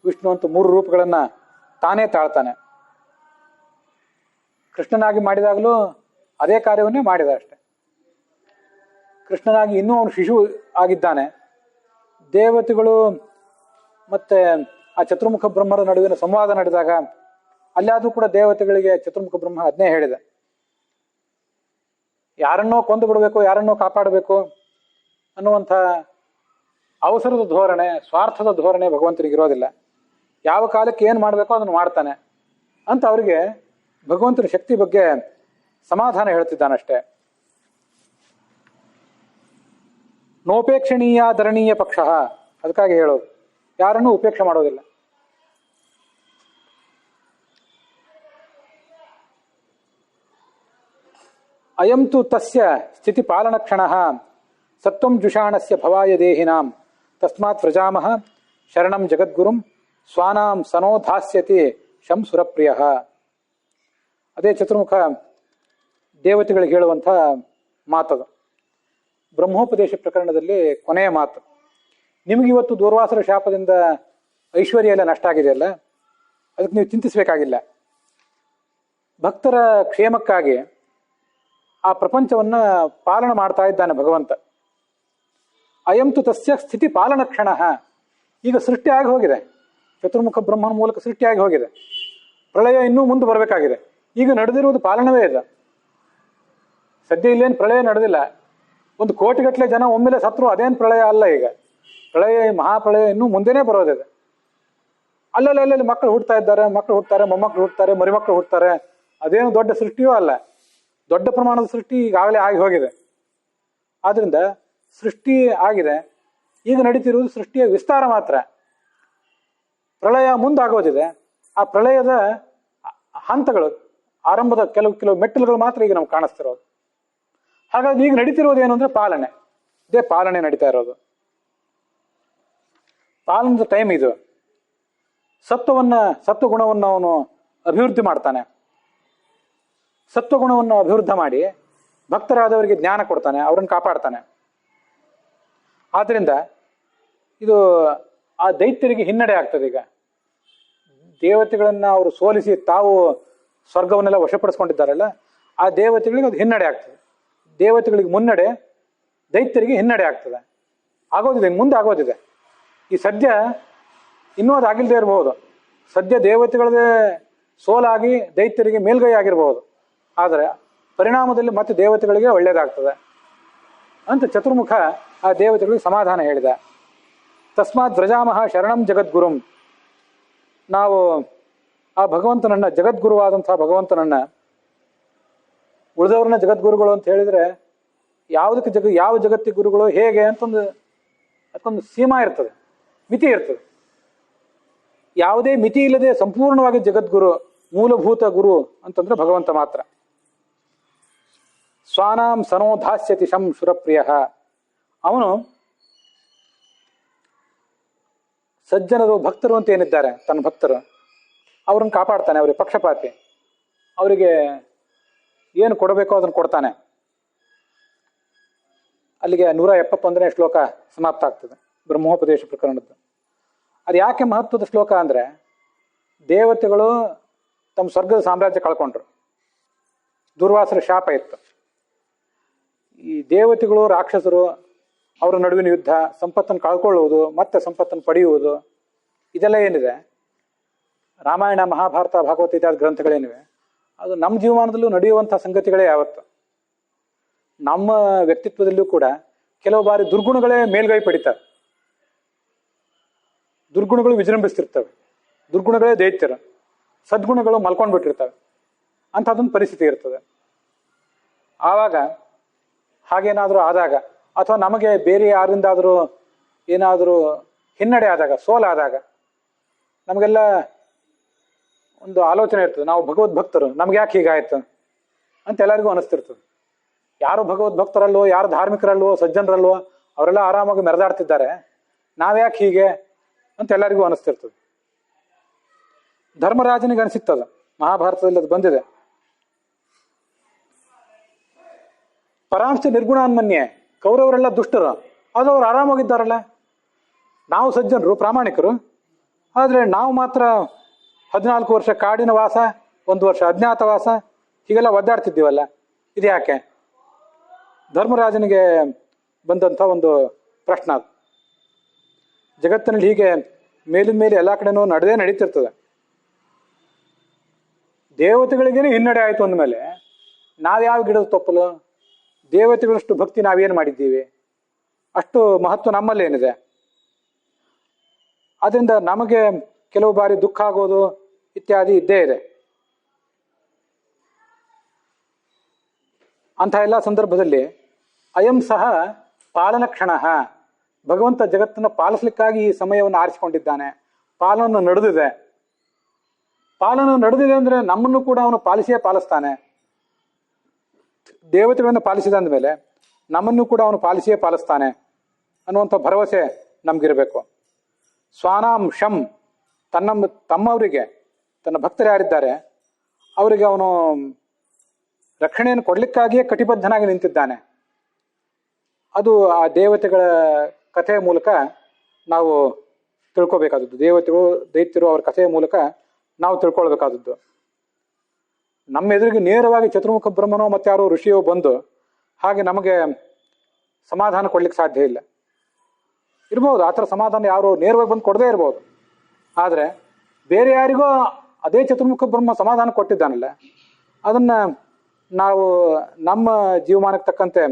ವಿಷ್ಣು ಅಂತ 3 ರೂಪಗಳನ್ನು ತಾನೇ ತಾಳ್ತಾನೆ. ಕೃಷ್ಣನಾಗಿ ಮಾಡಿದಾಗಲೂ ಅದೇ ಕಾರ್ಯವನ್ನೇ ಮಾಡಿದ ಅಷ್ಟೆ. ಕೃಷ್ಣನಾಗಿ ಇನ್ನೂ ಅವನು ಶಿಶು ಆಗಿದ್ದಾನೆ. ದೇವತೆಗಳು ಮತ್ತೆ ಆ ಚತುರ್ಮುಖ ಬ್ರಹ್ಮರ ನಡುವಿನ ಸಂವಾದ ನಡೆದಾಗ ಅಲ್ಲಾದ್ರೂ ಕೂಡ ದೇವತೆಗಳಿಗೆ ಚತುರ್ಮುಖ ಬ್ರಹ್ಮ ಅದನ್ನೇ ಹೇಳಿದೆ, ಯಾರನ್ನೋ ಕೊಂದು ಬಿಡಬೇಕು, ಯಾರನ್ನೋ ಕಾಪಾಡಬೇಕು ಅನ್ನುವಂಥ ಅವಸರದ ಧೋರಣೆ, ಸ್ವಾರ್ಥದ ಧೋರಣೆ ಭಗವಂತನಿಗಿರೋದಿಲ್ಲ. ಯಾವ ಕಾಲಕ್ಕೆ ಏನು ಮಾಡಬೇಕೋ ಅದನ್ನು ಮಾಡ್ತಾನೆ ಅಂತ ಅವರಿಗೆ ಭಗವಂತನ ಶಕ್ತಿ ಬಗ್ಗೆ ಸಮಾಧಾನ ಹೇಳ್ತಿದ್ದಾನಷ್ಟೇ. ನೋಪೇಕ್ಷಣೀಯ ಧರಣೀಯ ಪಕ್ಷ, ಅದಕ್ಕಾಗಿ ಹೇಳೋದು, ಯಾರನ್ನೂ ಉಪೇಕ್ಷೆ ಮಾಡೋದಿಲ್ಲ. ಅಯಂತು ತಸ್ಯ ಸ್ಥಿತಿ ಪಾಲನ ಕ್ಷಣ ಸತ್ವಂ ಜುಷಾಣಸ್ಯ ಭವಾಯ ದೇಹಿನಾಂ ತಸ್ಮಾತ್ ವ್ರಜಾಮಹ ಶರಣಂ ಜಗದ್ಗುರುಂ ಸ್ವಾನಾಂ ಸನೋಧಾಸ್ಯತಿ ಶಂ ಸುರಪ್ರಿಯ. ಅದೇ ಚತುರ್ಮುಖ ದೇವತೆಗಳಿಗೆ ಹೇಳುವಂಥ ಮಾತದು. ಬ್ರಹ್ಮೋಪದೇಶ ಪ್ರಕರಣದಲ್ಲಿ ಕೊನೆಯ ಮಾತು. ನಿಮಗಿವತ್ತು ದೂರ್ವಾಸರ ಶಾಪದಿಂದ ಐಶ್ವರ್ಯ ಎಲ್ಲ ನಷ್ಟ ಆಗಿದೆಯಲ್ಲ, ಅದಕ್ಕೆ ನೀವು ಚಿಂತಿಸಬೇಕಾಗಿಲ್ಲ. ಭಕ್ತರ ಕ್ಷೇಮಕ್ಕಾಗಿ ಆ ಪ್ರಪಂಚವನ್ನ ಪಾಲನೆ ಮಾಡ್ತಾ ಇದ್ದಾನೆ ಭಗವಂತ. ಅಯಂತು ತಸ್ಯ ಸ್ಥಿತಿ ಪಾಲನ ಕ್ಷಣ. ಈಗ ಸೃಷ್ಟಿಯಾಗಿ ಹೋಗಿದೆ, ಚತುರ್ಮುಖ ಬ್ರಹ್ಮನ ಮೂಲಕ ಸೃಷ್ಟಿಯಾಗಿ ಹೋಗಿದೆ. ಪ್ರಳಯ ಇನ್ನೂ ಮುಂದೆ ಬರಬೇಕಾಗಿದೆ. ಈಗ ನಡೆದಿರುವುದು ಪಾಲನವೇ ಇದೆ. ಸದ್ಯ ಇಲ್ಲೇನು ಪ್ರಳಯ ನಡೆದಿಲ್ಲ. 1 ಕೋಟಿಗಟ್ಟಲೆ ಜನ ಒಮ್ಮೆಲೆ ಸತ್ರು, ಅದೇನು ಪ್ರಳಯ ಅಲ್ಲ. ಈಗ ಪ್ರಳಯ, ಮಹಾಪ್ರಳಯ ಇನ್ನೂ ಮುಂದೆನೇ ಬರೋದಿದೆ. ಅಲ್ಲಲ್ಲಿ ಮಕ್ಕಳು ಹುಡ್ತಾ ಇದ್ದಾರೆ, ಮಕ್ಕಳು ಹುಡ್ತಾರೆ, ಮೊಮ್ಮಕ್ಕಳು ಹುಡ್ತಾರೆ, ಮರಿಮಕ್ಕಳು ಹುಡ್ತಾರೆ. ಅದೇನು ದೊಡ್ಡ ಸೃಷ್ಟಿಯೂ ಅಲ್ಲ. ದೊಡ್ಡ ಪ್ರಮಾಣದ ಸೃಷ್ಟಿ ಈಗಾಗಲೇ ಆಗಿ ಹೋಗಿದೆ. ಆದ್ರಿಂದ ಸೃಷ್ಟಿ ಆಗಿದೆ, ಈಗ ನಡೀತಿರುವುದು ಸೃಷ್ಟಿಯ ವಿಸ್ತಾರ ಮಾತ್ರ. ಪ್ರಳಯ ಮುಂದಾಗೋದಿದೆ. ಆ ಪ್ರಳಯದ ಹಂತಗಳು, ಆರಂಭದ ಕೆಲವು ಮೆಟ್ಟಲುಗಳು ಮಾತ್ರ ಈಗ ನಮ್ಗೆ ಕಾಣಿಸ್ತಿರೋದು. ಹಾಗಾಗಿ ಈಗ ನಡೀತಿರೋದು ಏನು ಅಂದ್ರೆ ಪಾಲನೆ. ಇದೇ ಪಾಲನೆ ನಡೀತಾ ಇರೋದು. ಪಾಲನದ ಟೈಮ್ ಇದು. ಸತ್ವಗುಣವನ್ನು ಅವನು ಅಭಿವೃದ್ಧಿ ಮಾಡ್ತಾನೆ. ಸತ್ವಗುಣವನ್ನು ಅಭಿವೃದ್ಧಿ ಮಾಡಿ ಭಕ್ತರಾದವರಿಗೆ ಜ್ಞಾನ ಕೊಡ್ತಾನೆ, ಅವರನ್ನು ಕಾಪಾಡ್ತಾನೆ. ಆದ್ರಿಂದ ಇದು ಆ ದೈತ್ಯರಿಗೆ ಹಿನ್ನಡೆ ಆಗ್ತದೆ. ಈಗ ದೇವತೆಗಳನ್ನ ಅವರು ಸೋಲಿಸಿ ತಾವು ಸ್ವರ್ಗವನ್ನೆಲ್ಲ ವಶಪಡಿಸ್ಕೊಂಡಿದ್ದಾರಲ್ಲ, ಆ ದೇವತೆಗಳಿಗೆ ಅದು ಹಿನ್ನಡೆ ಆಗ್ತದೆ. ದೇವತೆಗಳಿಗೆ ಮುನ್ನಡೆ, ದೈತ್ಯರಿಗೆ ಹಿನ್ನಡೆ ಆಗ್ತದೆ. ಆಗೋದಿದೆ, ಮುಂದೆ ಆಗೋದಿದೆ. ಈ ಸದ್ಯ ಇನ್ನೂ ಅದು ಆಗಿಲ್ಲದೆ ಇರಬಹುದು. ಸದ್ಯ ದೇವತೆಗಳದೇ ಸೋಲಾಗಿ ದೈತ್ಯರಿಗೆ ಮೇಲ್ಗೈ ಆಗಿರಬಹುದು. ಆದರೆ ಪರಿಣಾಮದಲ್ಲಿ ಮತ್ತೆ ದೇವತೆಗಳಿಗೆ ಒಳ್ಳೆಯದಾಗ್ತದೆ ಅಂತ ಚತುರ್ಮುಖ ಆ ದೇವತೆಗಳಿಗೆ ಸಮಾಧಾನ ಹೇಳಿದ. ತಸ್ಮಾತ್ ವ್ರಜಾಮಹ ಶರಣಂ ಜಗದ್ಗುರುಂ. ನಾವು ಆ ಭಗವಂತನನ್ನ, ಜಗದ್ಗುರುವಾದಂತಹ ಭಗವಂತನನ್ನ, ಉಳಿದವ್ರನ್ನ ಜಗದ್ಗುರುಗಳು ಅಂತ ಹೇಳಿದ್ರೆ ಯಾವ ಜಗತ್ತಿಗೆ ಗುರುಗಳು ಹೇಗೆ ಅಂತೊಂದು ಅದಕ್ಕೊಂದು ಸೀಮಾ ಇರ್ತದೆ, ಮಿತಿ ಇರ್ತದೆ. ಯಾವುದೇ ಮಿತಿ ಇಲ್ಲದೆ ಸಂಪೂರ್ಣವಾಗಿ ಜಗದ್ಗುರು, ಮೂಲಭೂತ ಗುರು ಅಂತಂದ್ರೆ ಭಗವಂತ ಮಾತ್ರ. ಸ್ವಾನಾಂ ಸನೋಧಾಸ್ಯತಿ ಶಂ ಸುರಪ್ರಿಯ. ಅವನು ಸಜ್ಜನರು, ಭಕ್ತರು ಅಂತ ಏನಿದ್ದಾರೆ, ತನ್ನ ಭಕ್ತರು, ಅವ್ರನ್ನ ಕಾಪಾಡ್ತಾನೆ. ಅವರಿಗೆ ಪಕ್ಷಪಾತಿ, ಅವರಿಗೆ ಏನು ಕೊಡಬೇಕೋ ಅದನ್ನು ಕೊಡ್ತಾನೆ. ಅಲ್ಲಿಗೆ 171ನೇ ಶ್ಲೋಕ ಸಮಾಪ್ತ ಆಗ್ತದೆ ಬ್ರಹ್ಮೋಪದೇಶ ಪ್ರಕರಣದ್ದು. ಅದು ಯಾಕೆ ಮಹತ್ವದ ಶ್ಲೋಕ ಅಂದ್ರೆ, ದೇವತೆಗಳು ತಮ್ಮ ಸ್ವರ್ಗದ ಸಾಮ್ರಾಜ್ಯ ಕಳ್ಕೊಂಡ್ರು, ದುರ್ವಾಸರ ಶಾಪ ಇತ್ತು. ಈ ದೇವತೆಗಳು, ರಾಕ್ಷಸರು, ಅವರ ನಡುವಿನ ಯುದ್ಧ, ಸಂಪತ್ತನ್ನು ಕಳ್ಕೊಳ್ಳುವುದು, ಮತ್ತೆ ಸಂಪತ್ತನ್ನು ಪಡೆಯುವುದು, ಇದೆಲ್ಲ ಏನಿದೆ, ರಾಮಾಯಣ, ಮಹಾಭಾರತ, ಭಾಗವತ ಇತ್ಯಾದಿ ಗ್ರಂಥಗಳೇನಿವೆ, ಅದು ನಮ್ಮ ಜೀವಮಾನದಲ್ಲೂ ನಡೆಯುವಂಥ ಸಂಗತಿಗಳೇ. ಯಾವತ್ತು ನಮ್ಮ ವ್ಯಕ್ತಿತ್ವದಲ್ಲೂ ಕೂಡ ಕೆಲವು ಬಾರಿ ದುರ್ಗುಣಗಳೇ ಮೇಲ್ಗೈ ಪಡಿತವೆ, ದುರ್ಗುಣಗಳು ವಿಜೃಂಭಿಸ್ತಿರ್ತವೆ, ದುರ್ಗುಣಗಳೇ ದೈತ್ಯರು, ಸದ್ಗುಣಗಳು ಮಲ್ಕೊಂಡ್ಬಿಟ್ಟಿರ್ತವೆ. ಅಂಥದ್ದೊಂದು ಪರಿಸ್ಥಿತಿ ಇರ್ತದೆ. ಆವಾಗ ಹಾಗೇನಾದರೂ ಆದಾಗ, ಅಥವಾ ನಮಗೆ ಬೇರೆ ಯಾರಿಂದಾದರೂ ಏನಾದರೂ ಹಿನ್ನಡೆ ಆದಾಗ, ಸೋಲಾದಾಗ ನಮಗೆಲ್ಲ ಒಂದು ಆಲೋಚನೆ ಇರ್ತದೆ, ನಾವು ಭಗವದ್ ಭಕ್ತರು, ನಮ್ಗೆ ಯಾಕೆ ಹೀಗಾಯ್ತು ಅಂತ ಎಲ್ಲರಿಗೂ ಅನಿಸ್ತಿರ್ತದೆ. ಯಾರು ಭಗವದ್ ಭಕ್ತರಲ್ವೋ, ಯಾರು ಧಾರ್ಮಿಕರಲ್ವೋ, ಸಜ್ಜನರಲ್ವೋ, ಅವರೆಲ್ಲ ಆರಾಮಾಗಿ ಮೆರೆದಾಡ್ತಿದ್ದಾರೆ, ನಾವ್ಯಾಕೆ ಹೀಗೆ ಅಂತ ಎಲ್ಲರಿಗೂ ಅನಿಸ್ತಿರ್ತದೆ. ಧರ್ಮರಾಜನಿಗೆ ಅನಿಸಿತ್ತದ, ಮಹಾಭಾರತದಲ್ಲಿ ಅದು ಬಂದಿದೆ. ಪರಾಂಶ ನಿರ್ಗುಣಾನ್ಮನ್ಯೆ, ಕೌರವರೆಲ್ಲ ದುಷ್ಟರು, ಅದು ಅವ್ರು ಆರಾಮಾಗಿದ್ದಾರಲ್ಲ, ನಾವು ಸಜ್ಜನರು ಪ್ರಾಮಾಣಿಕರು, ಆದರೆ ನಾವು ಮಾತ್ರ 14 ವರ್ಷ ಕಾಡಿನ ವಾಸ, 1 ವರ್ಷ ಅಜ್ಞಾತವಾಸ, ಹೀಗೆಲ್ಲ ಒದ್ದಾಡ್ತಿದ್ದೀವಲ್ಲ, ಇದು ಯಾಕೆ? ಧರ್ಮರಾಜನಿಗೆ ಬಂದಂಥ ಒಂದು ಪ್ರಶ್ನೆ ಅದು. ಜಗತ್ತಿನಲ್ಲಿ ಹೀಗೆ ಮೇಲಿನ ಮೇಲೆ ಎಲ್ಲ ಕಡೆನೂ ನಡೀತಿರ್ತದೆ. ದೇವತೆಗಳಿಗೇನೆ ಹಿನ್ನಡೆ ಆಯಿತು ಅಂದಮೇಲೆ ನಾವ್ಯಾವ ಗಿಡದ ತಪ್ಪಲು? ದೇವತೆಗಳಷ್ಟು ಭಕ್ತಿ ನಾವೇನು ಮಾಡಿದ್ದೀವಿ? ಅಷ್ಟು ಮಹತ್ವ ನಮ್ಮಲ್ಲೇನಿದೆ? ಅದರಿಂದ ನಮಗೆ ಕೆಲವು ಬಾರಿ ದುಃಖ ಆಗೋದು ಇತ್ಯಾದಿ ಇದ್ದೇ ಇದೆ. ಅಂಥ ಎಲ್ಲ ಸಂದರ್ಭದಲ್ಲಿ ಅಯಂ ಸಹ ಪಾಲನ ಕ್ಷಣ, ಭಗವಂತ ಜಗತ್ತನ್ನು ಪಾಲಿಸ್ಲಿಕ್ಕಾಗಿ ಈ ಸಮಯವನ್ನು ಆರಿಸಿಕೊಂಡಿದ್ದಾನೆ. ಪಾಲನ ನಡೆದಿದೆ. ಪಾಲನ ನಡೆದಿದೆ ಅಂದರೆ ನಮ್ಮನ್ನು ಕೂಡ ಅವನು ಪಾಲಿಸಿಯೇ ಪಾಲಿಸ್ತಾನೆ. ದೇವತೆಗಳನ್ನು ಪಾಲಿಸಿದ ಅಂದಮೇಲೆ ನಮ್ಮನ್ನು ಕೂಡ ಅವನು ಪಾಲಿಸಿಯೇ ಪಾಲಿಸ್ತಾನೆ ಅನ್ನುವಂಥ ಭರವಸೆ ನಮಗಿರಬೇಕು. ಸ್ವಾನಾಂ ಶಂ, ತಮ್ಮವರಿಗೆ, ತನ್ನ ಭಕ್ತರು ಯಾರಿದ್ದಾರೆ ಅವರಿಗೆ ಅವನು ರಕ್ಷಣೆಯನ್ನು ಕೊಡಲಿಕ್ಕಾಗಿಯೇ ಕಟಿಬದ್ಧನಾಗಿ ನಿಂತಿದ್ದಾನೆ. ಅದು ಆ ದೇವತೆಗಳ ಕಥೆಯ ಮೂಲಕ ನಾವು ತಿಳ್ಕೊಬೇಕಾದದ್ದು. ದೇವತೆಗಳು, ದೈತ್ಯರು, ಅವರ ಕಥೆಯ ಮೂಲಕ ನಾವು ತಿಳ್ಕೊಳ್ಬೇಕಾದದ್ದು. ನಮ್ಮ ಎದುರಿಗೆ ನೇರವಾಗಿ ಚತುರ್ಮುಖ ಬ್ರಹ್ಮನೋ ಮತ್ತು ಯಾರೋ ಋಷಿಯೋ ಬಂದು ಹಾಗೆ ನಮಗೆ ಸಮಾಧಾನ ಕೊಡ್ಲಿಕ್ಕೆ ಸಾಧ್ಯ ಇಲ್ಲ. ಇರ್ಬೋದು, ಆ ಥರ ಸಮಾಧಾನ ಯಾರು ನೇರವಾಗಿ ಬಂದು ಕೊಡದೇ ಇರ್ಬೋದು. ಆದರೆ ಬೇರೆ ಯಾರಿಗೋ ಅದೇ ಚತುರ್ಮುಖ ಬ್ರಹ್ಮ ಸಮಾಧಾನ ಕೊಟ್ಟಿದ್ದಾನಲ್ಲ, ಅದನ್ನು ನಾವು ನಮ್ಮ ಜೀವಮಾನಕ್ಕೆ ತಕ್ಕಂತೆ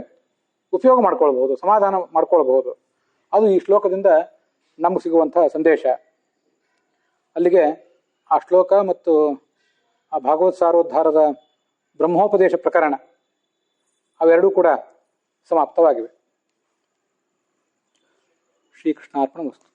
ಉಪಯೋಗ ಮಾಡ್ಕೊಳ್ಬಹುದು, ಸಮಾಧಾನ ಮಾಡ್ಕೊಳ್ಬಹುದು. ಅದು ಈ ಶ್ಲೋಕದಿಂದ ನಮಗೆ ಸಿಗುವಂಥ ಸಂದೇಶ. ಅಲ್ಲಿಗೆ ಆ ಶ್ಲೋಕ ಮತ್ತು ಆ ಭಾಗವತ್ ಸಾರೋದ್ಧಾರದ ಬ್ರಹ್ಮೋಪದೇಶ ಪ್ರಕರಣ ಅವೆರಡೂ ಕೂಡ ಸಮಾಪ್ತವಾಗಿವೆ. ಶ್ರೀಕೃಷ್ಣಾರ್ಪಣಮಸ್ತು.